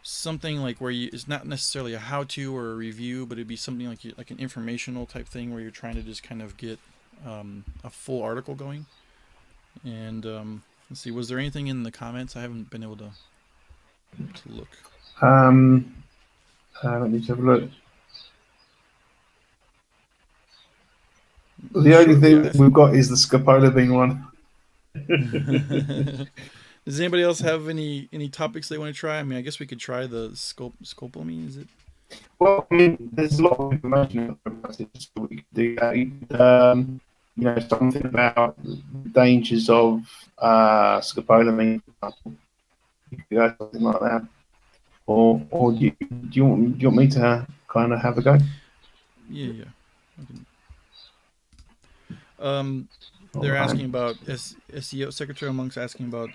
something like where it's not necessarily a how-to or a review, but it'd be something like an informational type thing where you're trying to just kind of get a full article going. And let's see, was there anything in the comments? I haven't been able to look. Let me just have a look. The only thing that we've got is the scopolamine one. Does anybody else have any topics they want to try? I mean, I guess we could try the scopolamine. Is it? Well, I mean, there's a lot of information about it, so we could do that. You know, something about the dangers of scopolamine, for example. You could go something like that. Or do you want me to kind of have a go? Yeah. They're asking about SEO. Secretary Monk's asking about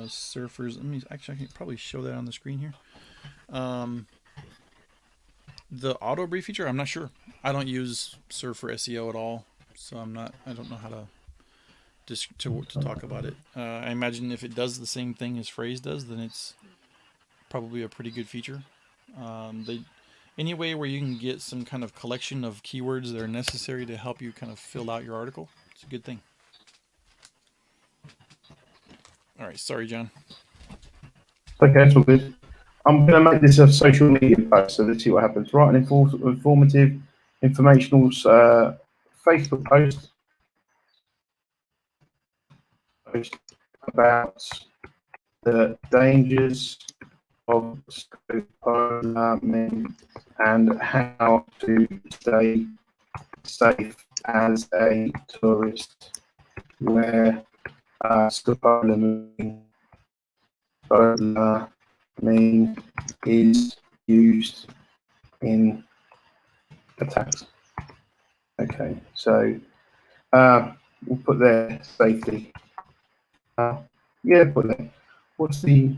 surfers. Let me actually, I can probably show that on the screen here. The auto brief feature, I'm not sure. I don't use Surf for SEO at all, so I don't know how to talk about it. I imagine if it does the same thing as Phrase does, then it's probably a pretty good feature. Any way where you can get some kind of collection of keywords that are necessary to help you kind of fill out your article, it's a good thing. All right, sorry, John. Okay, that's all good. I'm going to make this a social media post, so let's see what happens. Write an informative, informational Facebook post about the dangers of scopolamine and how to stay safe as a tourist, where scopolamine is used in attacks. Okay, so we'll put there safety. Yeah, put there. What's the?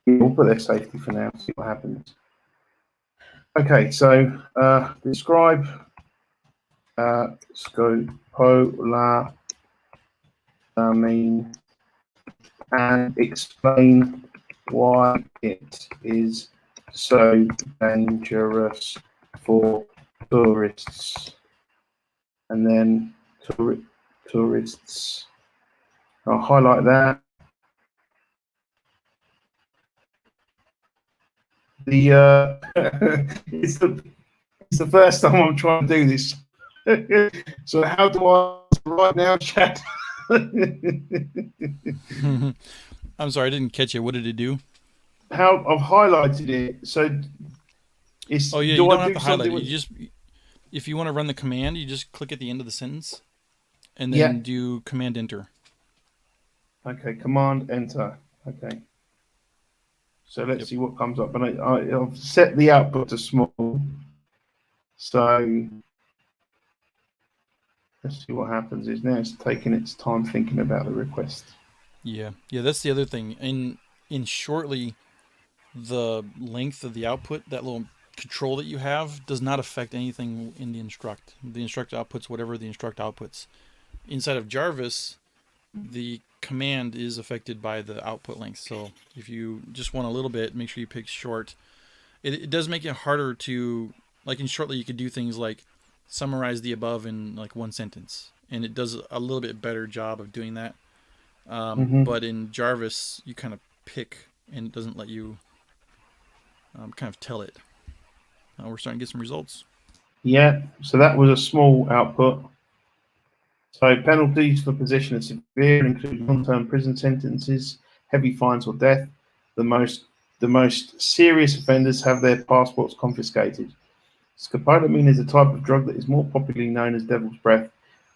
Yeah, we'll put there safety for now. See what happens. Okay, so describe scopolamine and explain why it is so dangerous for tourists. And then tourists. I'll highlight that. It's the first time I'm trying to do this. So how do I right now, chat? I'm sorry, I didn't catch it. What did it do? How I've highlighted it. So it's. Oh yeah, you don't have to highlight it. You just, if you want to run the command, you just click at the end of the sentence, and then do Command Enter. Okay, Command Enter. Okay. So let's see what comes up. And I've set the output to small. So let's see what happens. Is now it's taking its time thinking about the request. Yeah, that's the other thing. In Shortly, the length of the output, that little control that you have, does not affect anything in the instruct. The instruct outputs whatever the instruct outputs. Inside of Jarvis, the command is affected by the output length. So if you just want a little bit, make sure you pick short. It does make it harder to, like in Shortly, you could do things like summarize the above in like one sentence, and it does a little bit better job of doing that. But in Jarvis, you kind of pick, and it doesn't let you kind of tell it. We're starting to get some results. Yeah, so that was a small output. So penalties for possession are severe, include long-term prison sentences, heavy fines, or death. The most serious offenders have their passports confiscated. Scopolamine is a type of drug that is more popularly known as devil's breath.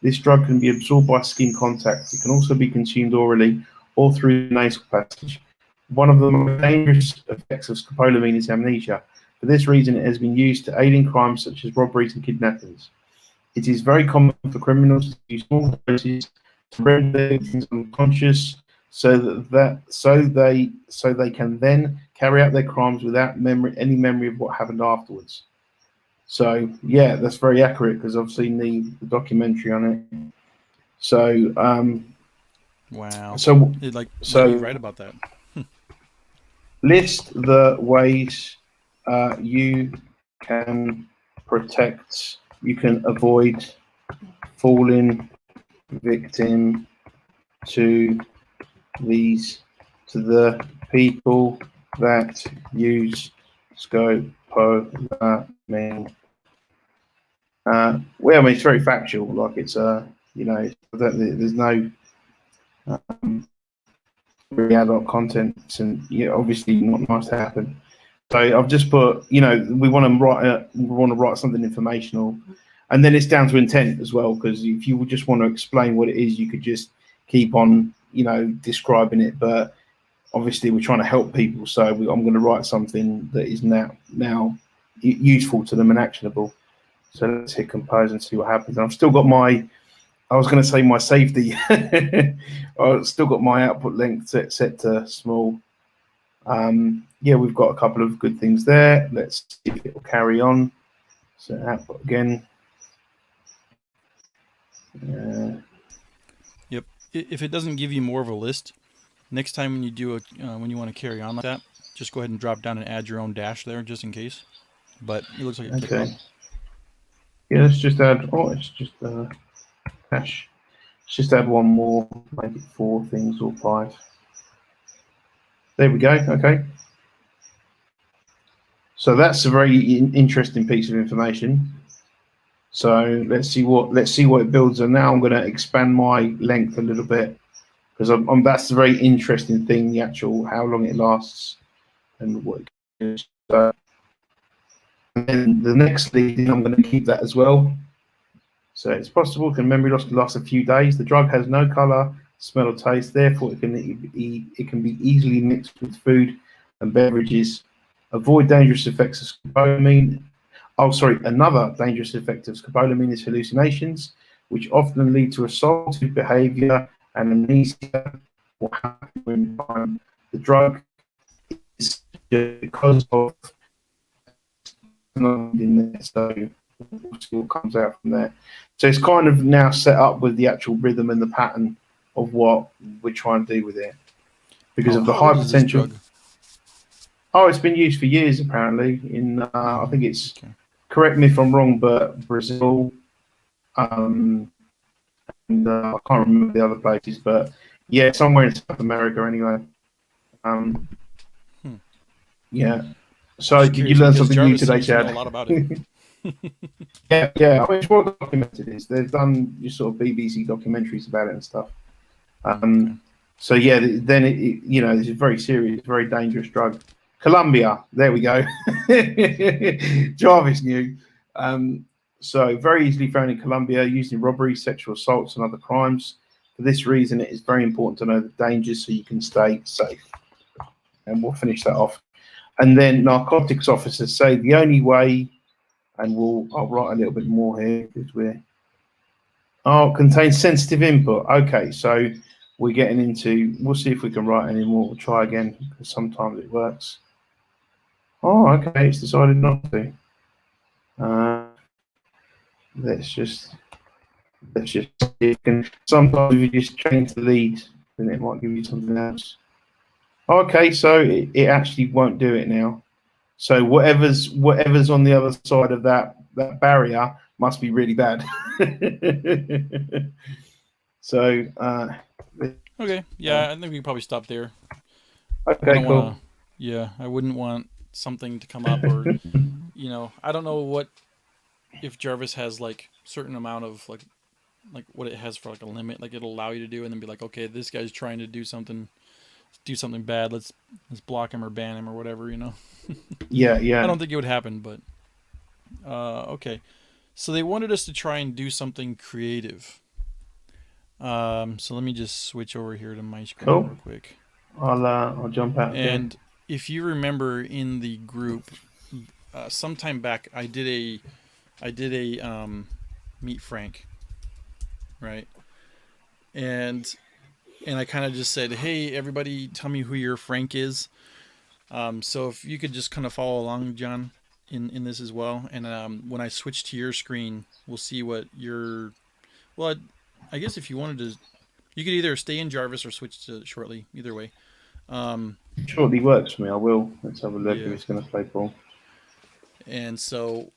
This drug can be absorbed by skin contact. It can also be consumed orally or through the nasal passage. One of the most dangerous effects of scopolamine is amnesia. For this reason, it has been used to aid in crimes such as robberies and kidnappings. It is very common for criminals to use small doses to render their victims unconscious, so they can then carry out their crimes without any memory of what happened afterwards. So yeah, that's very accurate because I've seen the documentary on it. So Wow. So It, like, what do you so write about that? list the ways you can protect, you can avoid falling victim to these, to the people that use scopolamine. Well, I mean, it's very factual. Like it's there's no really adult content, and obviously not nice to happen. So I've just put, we want to write something informational, and then it's down to intent as well. Because if you just want to explain what it is, you could just keep on, describing it. But obviously, we're trying to help people, so I'm going to write something that is now useful to them and actionable. So let's hit compose and see what happens. I've still got I was going to say my safety. I've still got my output length set to small. Yeah, we've got a couple of good things there. Let's see if it will carry on. So output again. Yep. If it doesn't give you more of a list, next time when you do when you want to carry on like that, just go ahead and drop down and add your own dash there, just in case. But it looks like it clicked on. Okay. Yeah, let's just add. Oh, it's just hash. Let's just add one more, maybe 4 things or 5. There we go. Okay. So that's a very interesting piece of information. So let's see what it builds. And now I'm going to expand my length a little bit, because that's a very interesting thing. The actual how long it lasts and what. So, and then the next thing, I'm going to keep that as well. So it's possible memory loss can last a few days. The drug has no color, smell, or taste. Therefore, it can be easily mixed with food and beverages. Avoid dangerous effects of scopolamine. Oh, sorry. Another dangerous effect of scopolamine is hallucinations, which often lead to assaultive behavior and amnesia. What happens when the drug is because of in there, so what comes out from there. So it's kind of now set up with the actual rhythm and the pattern of what we're trying to do with it, because of the How high old is this potential. drug? Oh, it's been used for years apparently. I think it's, Okay. correct me if I'm wrong, but Brazil, and I can't remember the other places, but yeah, somewhere in South America anyway. Yeah. So Just did you curious learn because something new Jarvis today, seems to know a Chad? lot about it. Yeah. I mean, it's well documented. They've done your sort of BBC documentaries about it and stuff. Okay. So yeah, then it's a very serious, very dangerous drug. Colombia, there we go. Jarvis knew. So very easily found in Colombia, used in robbery, sexual assaults, and other crimes. For this reason, it is very important to know the dangers so you can stay safe. And we'll finish that off. And then narcotics officers say the only way, and I'll write a little bit more here because contains sensitive input. Okay, so we're getting into, we'll see if we can write any more. We'll try again because sometimes it works. Oh, okay, it's decided not to. Let's just see if it can. Sometimes if you just change the lead, then it might give you something else. Okay, so it actually won't do it now. So whatever's on the other side of that barrier must be really bad. So Okay. Yeah, I think we can probably stop there. I okay, don't want cool. to. Yeah, I wouldn't want something to come up, or I don't know what if Jarvis has like certain amount of like what it has for like a limit, like it'll allow you to do, and then be like, okay, this guy's trying to do something bad. Let's block him or ban him or whatever. Yeah. I don't think it would happen, but okay. So they wanted us to try and do something creative. So let me just switch over here to my screen Cool. real quick. I'll jump out And again. if you remember in the group, sometime back, I did a meet Frank, right? And I kind of just said, hey, everybody, tell me who your Frank is. So if you could just kind of follow along, John, in this as well. And when I switch to your screen, we'll see what your, well, I guess if you wanted to You could either stay in Jarvis or switch to Shortly. Either way. Shortly works for me. I will. Let's have a look if Yeah. it's going to play ball. And so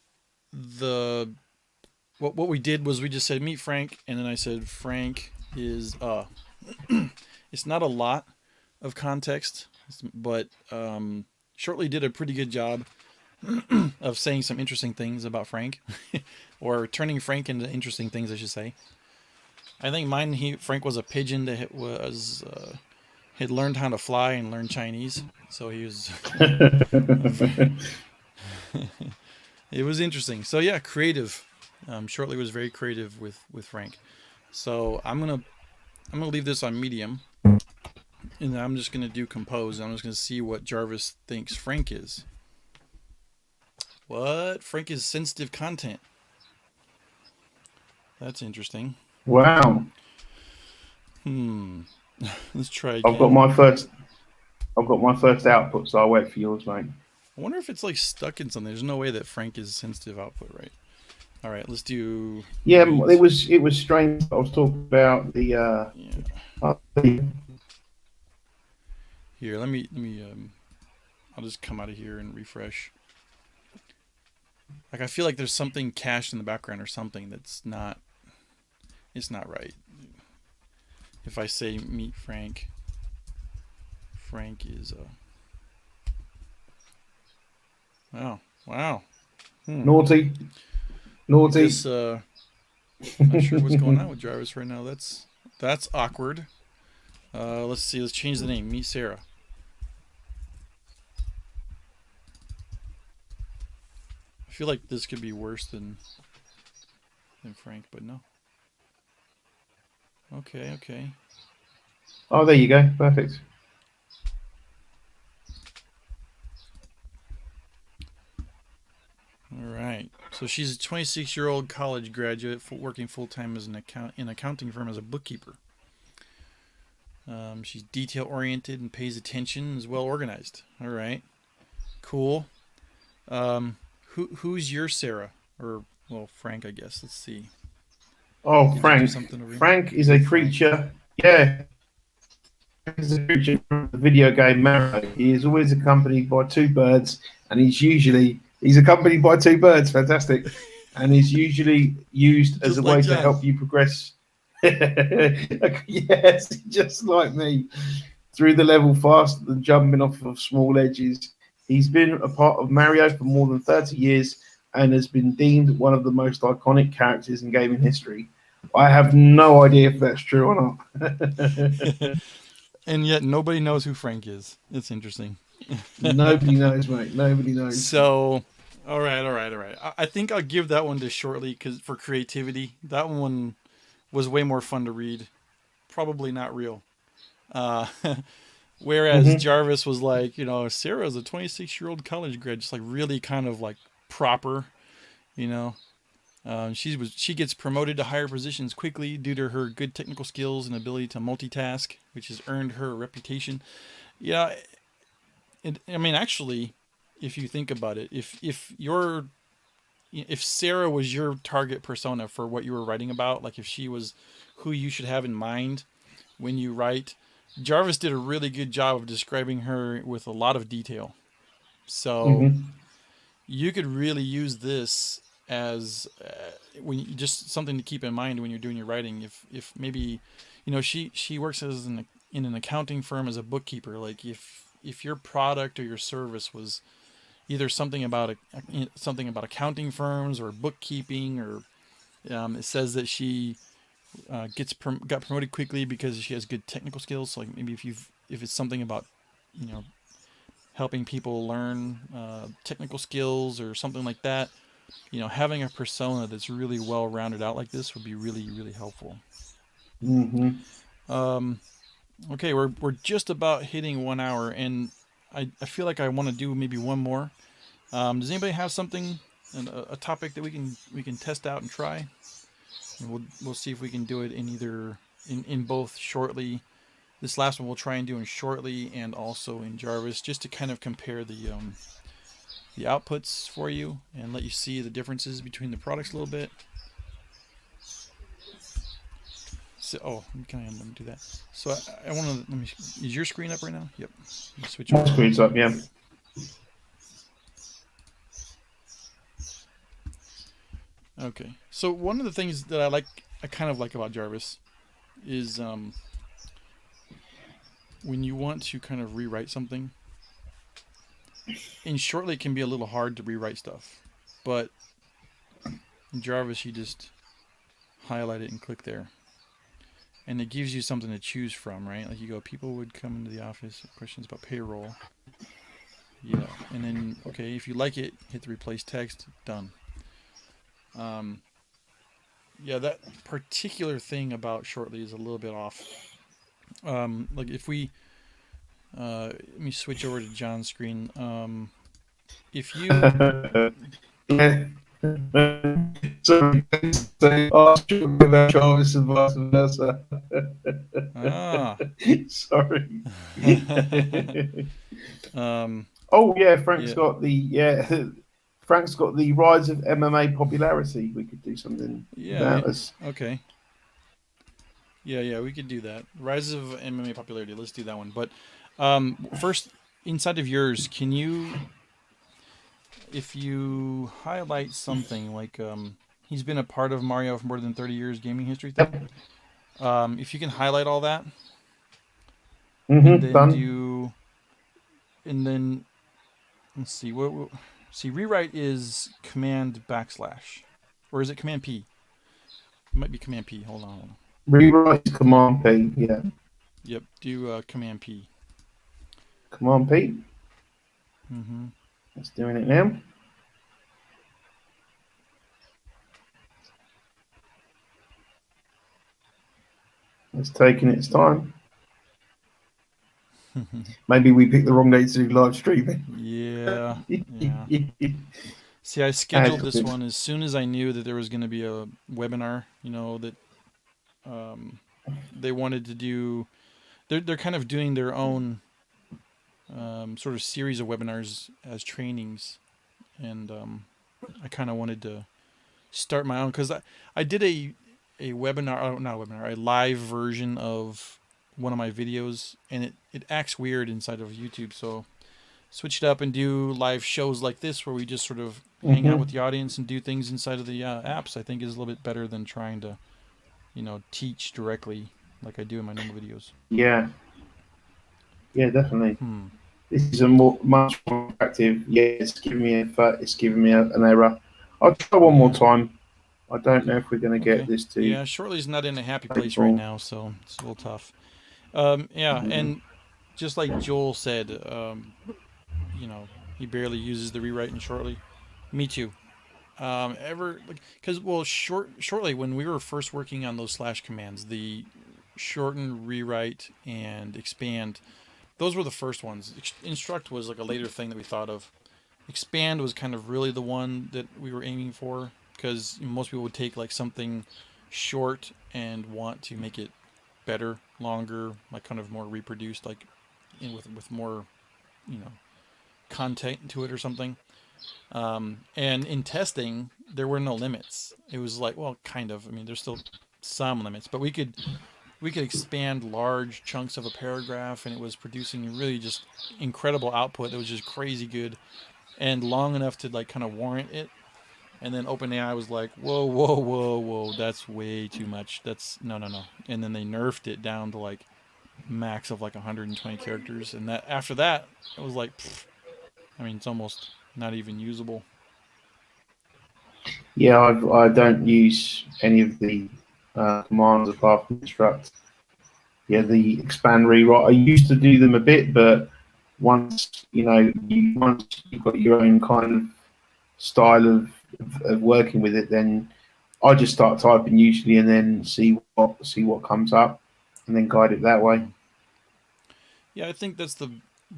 the what we did was we just said meet Frank, and then I said Frank is it's not a lot of context, but Shortly did a pretty good job of saying some interesting things about Frank, or turning Frank into interesting things, I should say. I think Frank was a pigeon that had learned how to fly and learned Chinese, so he was. It was interesting. So yeah, creative. Shortly was very creative with Frank. So I'm gonna leave this on medium, and I'm just gonna do compose. I'm just gonna see what Jarvis thinks Frank is. What? Frank is sensitive content. That's interesting. Wow. Let's try again. I've got my first output, so I'll wait for yours, mate. I wonder if it's like stuck in something. There's no way that Frank is sensitive output, right? All right, let's do. Yeah, it was strange. I was talking about the. Here, let me. I'll just come out of here and refresh. Like I feel like there's something cached in the background or something that's not. It's not right. If I say meet Frank, Frank is Wow. Naughty. Not sure what's going on with Jarvis right now. That's awkward. Let's see. Let's change the name. Meet Sarah. I feel like this could be worse than Frank, but no. Okay. Oh, there you go. Perfect. All right. So she's a 26-year-old college graduate working full-time as in an accounting firm as a bookkeeper. She's detail-oriented and pays attention and is well-organized. All right. Cool. Who's your Sarah? Or, well, Frank, I guess. Let's see. Oh, Frank. Frank is a creature. Yeah. He's a creature from the video game Mario. He is always accompanied by two birds, and he's accompanied by two birds. Fantastic. And he's usually used as a way to help you progress. Yes, just like me. Through the level faster than jumping off of small edges. He's been a part of Mario for more than 30 years and has been deemed one of the most iconic characters in gaming history. I have no idea if that's true or not. And yet nobody knows who Frank is. It's interesting. Nobody knows, mate. Nobody knows. So, all right. I think I'll give that one to Shortly for creativity. That one was way more fun to read. Probably not real. Whereas Jarvis was like, Sarah's a 26-year-old college grad, just like really kind of like proper, She gets promoted to higher positions quickly due to her good technical skills and ability to multitask, which has earned her a reputation. Yeah, actually, if you think about it, if Sarah was your target persona for what you were writing about, like if she was who you should have in mind when you write, Jarvis did a really good job of describing her with a lot of detail. So you could really use this as just something to keep in mind when you're doing your writing. If maybe, she works in an accounting firm as a bookkeeper. Like if your product or your service was either something about accounting firms or bookkeeping, or it says that she got promoted quickly because she has good technical skills. So like maybe if it's something about helping people learn technical skills or something like that, having a persona that's really well rounded out like this would be really, really helpful. Okay, we're just about hitting 1 hour, and I feel like I want to do maybe one more. Does anybody have something, a topic that we can test out and try? And we'll see if we can do it in both Shortly. This last one we'll try and do in Shortly and also in Jarvis, just to kind of compare the outputs for you and let you see the differences between the products a little bit. So, oh, let me do that. So I want to. Let me. Is your screen up right now? Yep. Let me switch My over. screen's up, yeah. Okay. So one of the things that I kind of like about Jarvis is when you want to kind of rewrite something. In Shortly, it can be a little hard to rewrite stuff, but in Jarvis, you just highlight it and click there, and it gives you something to choose from, right? Like you go, people would come into the office, questions about payroll. Yeah, and then okay, if you like it, hit the replace text, done. Um, yeah, that particular thing about Shortly is a little bit off. Like if we, let me switch over to John's screen. If you, Yeah. Sorry, say ask about Jarvis and vice versa. ah, Sorry. um, Oh yeah, Frank's yeah, got the Frank's got the rise of MMA popularity. We could do something yeah, about this. okay, yeah, we could do that. Rise of MMA popularity. Let's do that one. But first, inside of yours, can you, if you highlight something like he's been a part of Mario for more than 30 years gaming history thing. If you can highlight all that and then Done. do, and then let's see what see rewrite is command backslash, or is it command P? It might be command P. Hold on. Rewrite Command P. Yeah. Yep, do command P. Command P. Mm-hmm. It's doing it now. It's taking its time. Maybe we picked the wrong day to do live streaming. Yeah. See, I scheduled this one as soon as I knew that there was going to be a webinar. You know that they wanted to do. They're kind of doing their own sort of series of webinars as trainings, and I kind of wanted to start my own because I did a webinar, oh, not a webinar, a live version of one of my videos, and it acts weird inside of YouTube, so switch it up and do live shows like this where we just sort of hang out with the audience and do things inside of the apps. I think is a little bit better than trying to, teach directly like I do in my normal videos. Yeah. Yeah, definitely. This is a much more active. Yeah, it's giving me an error. I'll try one more time. I don't know if we're going to get Okay. this to. Yeah, Shortly's not in a happy place right now, so it's a little tough. Yeah, and just like Joel said, he barely uses the rewrite in Shortly. Me too. Ever like because shortly when we were first working on those slash commands, the shorten, rewrite, and expand, those were the first ones. Instruct was like a later thing that we thought of. Expand was kind of really the one that we were aiming for because most people would take like something short and want to make it better, longer, like kind of more reproduced, like with more, you know, content to it or something. And in testing, there were no limits. It was like, well, kind of. I mean, there's still some limits, but we could expand large chunks of a paragraph, and it was producing really just incredible output that was just crazy good and long enough to like kind of warrant it. And then OpenAI was like, whoa, whoa, whoa, whoa, that's way too much. That's no, no, no. And then they nerfed it down to like max of like 120 characters, and that after that, it was like, pfft, I mean, it's almost not even usable. Yeah, I don't use any of the commands apart from instruct. Yeah, the expand rewrite. I used to do them a bit, but once once you've got your own kind of style of working with it, then I just start typing usually, and then see what comes up, and then guide it that way. Yeah, I think that's the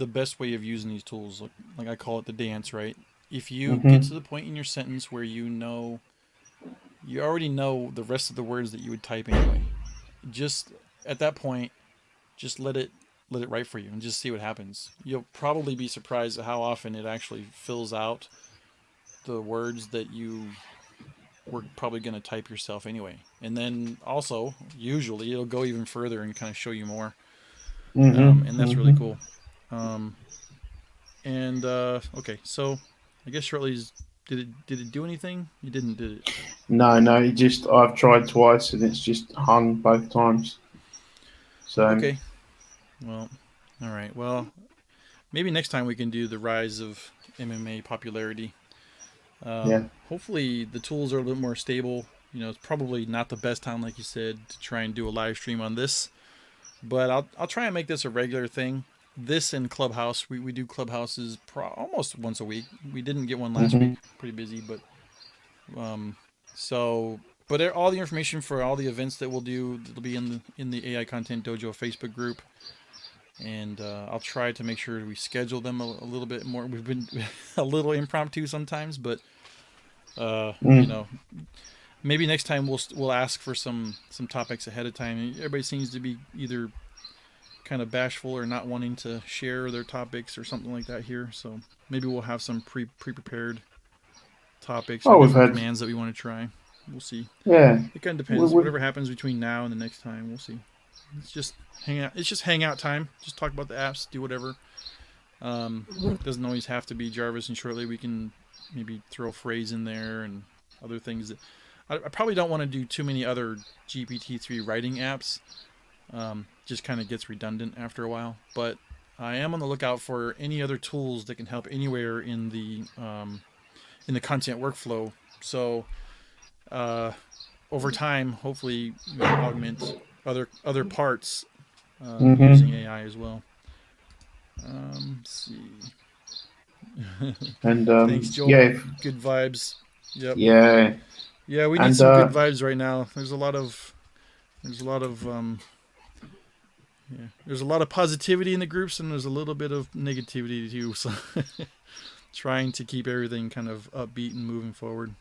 best way of using these tools. Like I call it the dance, right? If you get to Hmm. the point in your sentence where you already know the rest of the words that you would type anyway, just at that point, just let it write for you and just see what happens. You'll probably be surprised at how often it actually fills out the words that you we're probably going to type yourself anyway. And then also, usually, it'll go even further and kind of show you more. And that's really cool. Um, and okay, so I guess Shortly's did it do anything? You didn't, did it? No, it just I've tried twice and it's just hung both times. So Okay, well, all right. Well, maybe next time we can do the rise of MMA popularity. yeah, Hopefully the tools are a little more stable. It's probably not the best time, like you said, to try and do a live stream on this, but I'll try and make this a regular thing. This and Clubhouse, we do Clubhouses almost once a week. We didn't get one last week, pretty busy, but um, so all the information for all the events that we'll do, it'll be in the AI Content Dojo Facebook group, and I'll try to make sure we schedule them a little bit more. We've been a little impromptu sometimes, but you mm, know, maybe next time we'll ask for some topics ahead of time. Everybody seems to be either kind of bashful or not wanting to share their topics or something like that here. So maybe we'll have some pre-prepared topics or oh, we've different had commands that we want to try. We'll see. yeah, It kind of we, depends. we, Whatever happens between now and the next time, we'll see. It's just hang out. It's just hangout time. Just talk about the apps. Do whatever. Doesn't always have to be Jarvis and Shortly. We can maybe throw a phrase in there and other things that I probably don't want to do too many other GPT-3 writing apps. Just kind of gets redundant after a while. But I am on the lookout for any other tools that can help anywhere in the content workflow. So uh, over time, hopefully, augment other parts using hmm AI as well. Let's see. and Thanks, Joel. yeah, if, Good vibes. Yep. yeah, Yeah, we need and some good vibes right now. There's a lot of yeah, there's a lot of positivity in the groups, and there's a little bit of negativity too. So trying to keep everything kind of upbeat and moving forward.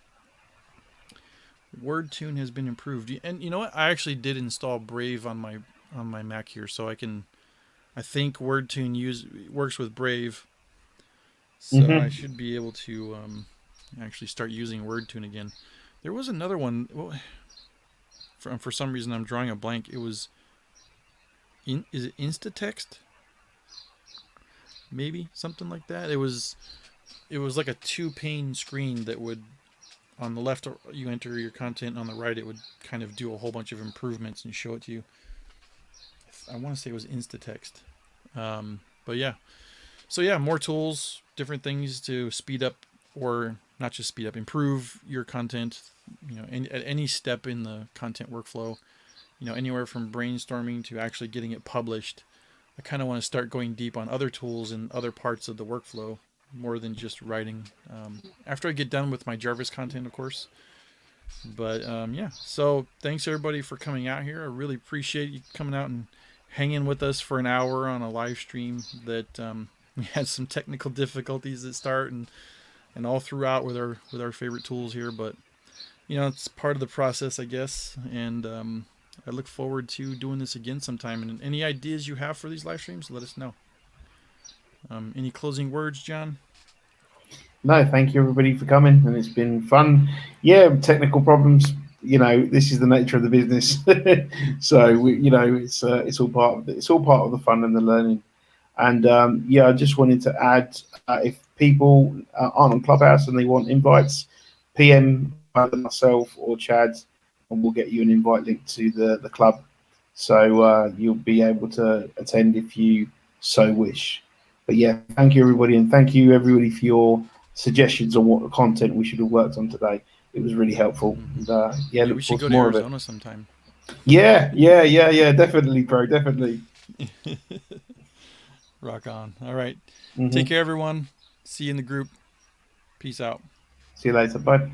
WordTune has been improved, and you know what? I actually did install Brave on my Mac here, so I think WordTune works with Brave, so I hmm should be able to actually start using WordTune again. There was another one. Well, for some reason, I'm drawing a blank. It was is it Instatext? Maybe something like that. It was like a two-pane screen that would, on the left you enter your content, on the right it would kind of do a whole bunch of improvements and show it to you. I want to say it was Instatext. But yeah, so yeah, more tools, different things to speed up, or not just speed up, improve your content. At any step in the content workflow. Anywhere from brainstorming to actually getting it published. I kind of want to start going deep on other tools and other parts of the workflow more than just writing. After I get done with my Jarvis content, of course. But yeah, so thanks everybody for coming out here. I really appreciate you coming out and hanging with us for an hour on a live stream that we had some technical difficulties at start and all throughout with our favorite tools here. But it's part of the process, I guess. And I look forward to doing this again sometime. And any ideas you have for these live streams, let us know. Any closing words, John? no, thank you everybody for coming, and it's been fun. Yeah, technical problems. This is the nature of the business. So it's all part of the fun and the learning. And yeah, I just wanted to add, if people aren't on Clubhouse and they want invites, PM either myself or Chad, and we'll get you an invite link to the club. So you'll be able to attend if you so wish. But yeah, thank you everybody, and thank you everybody for your suggestions on what content we should have worked on today. It was really helpful. Mm-hmm. And yeah, Yeah, we look should forward go to to more of it. Arizona sometime. Yeah. Definitely, bro. Definitely. Rock on. All right. Mm-hmm. Take care, everyone. See you in the group. Peace out. See you later. Bye.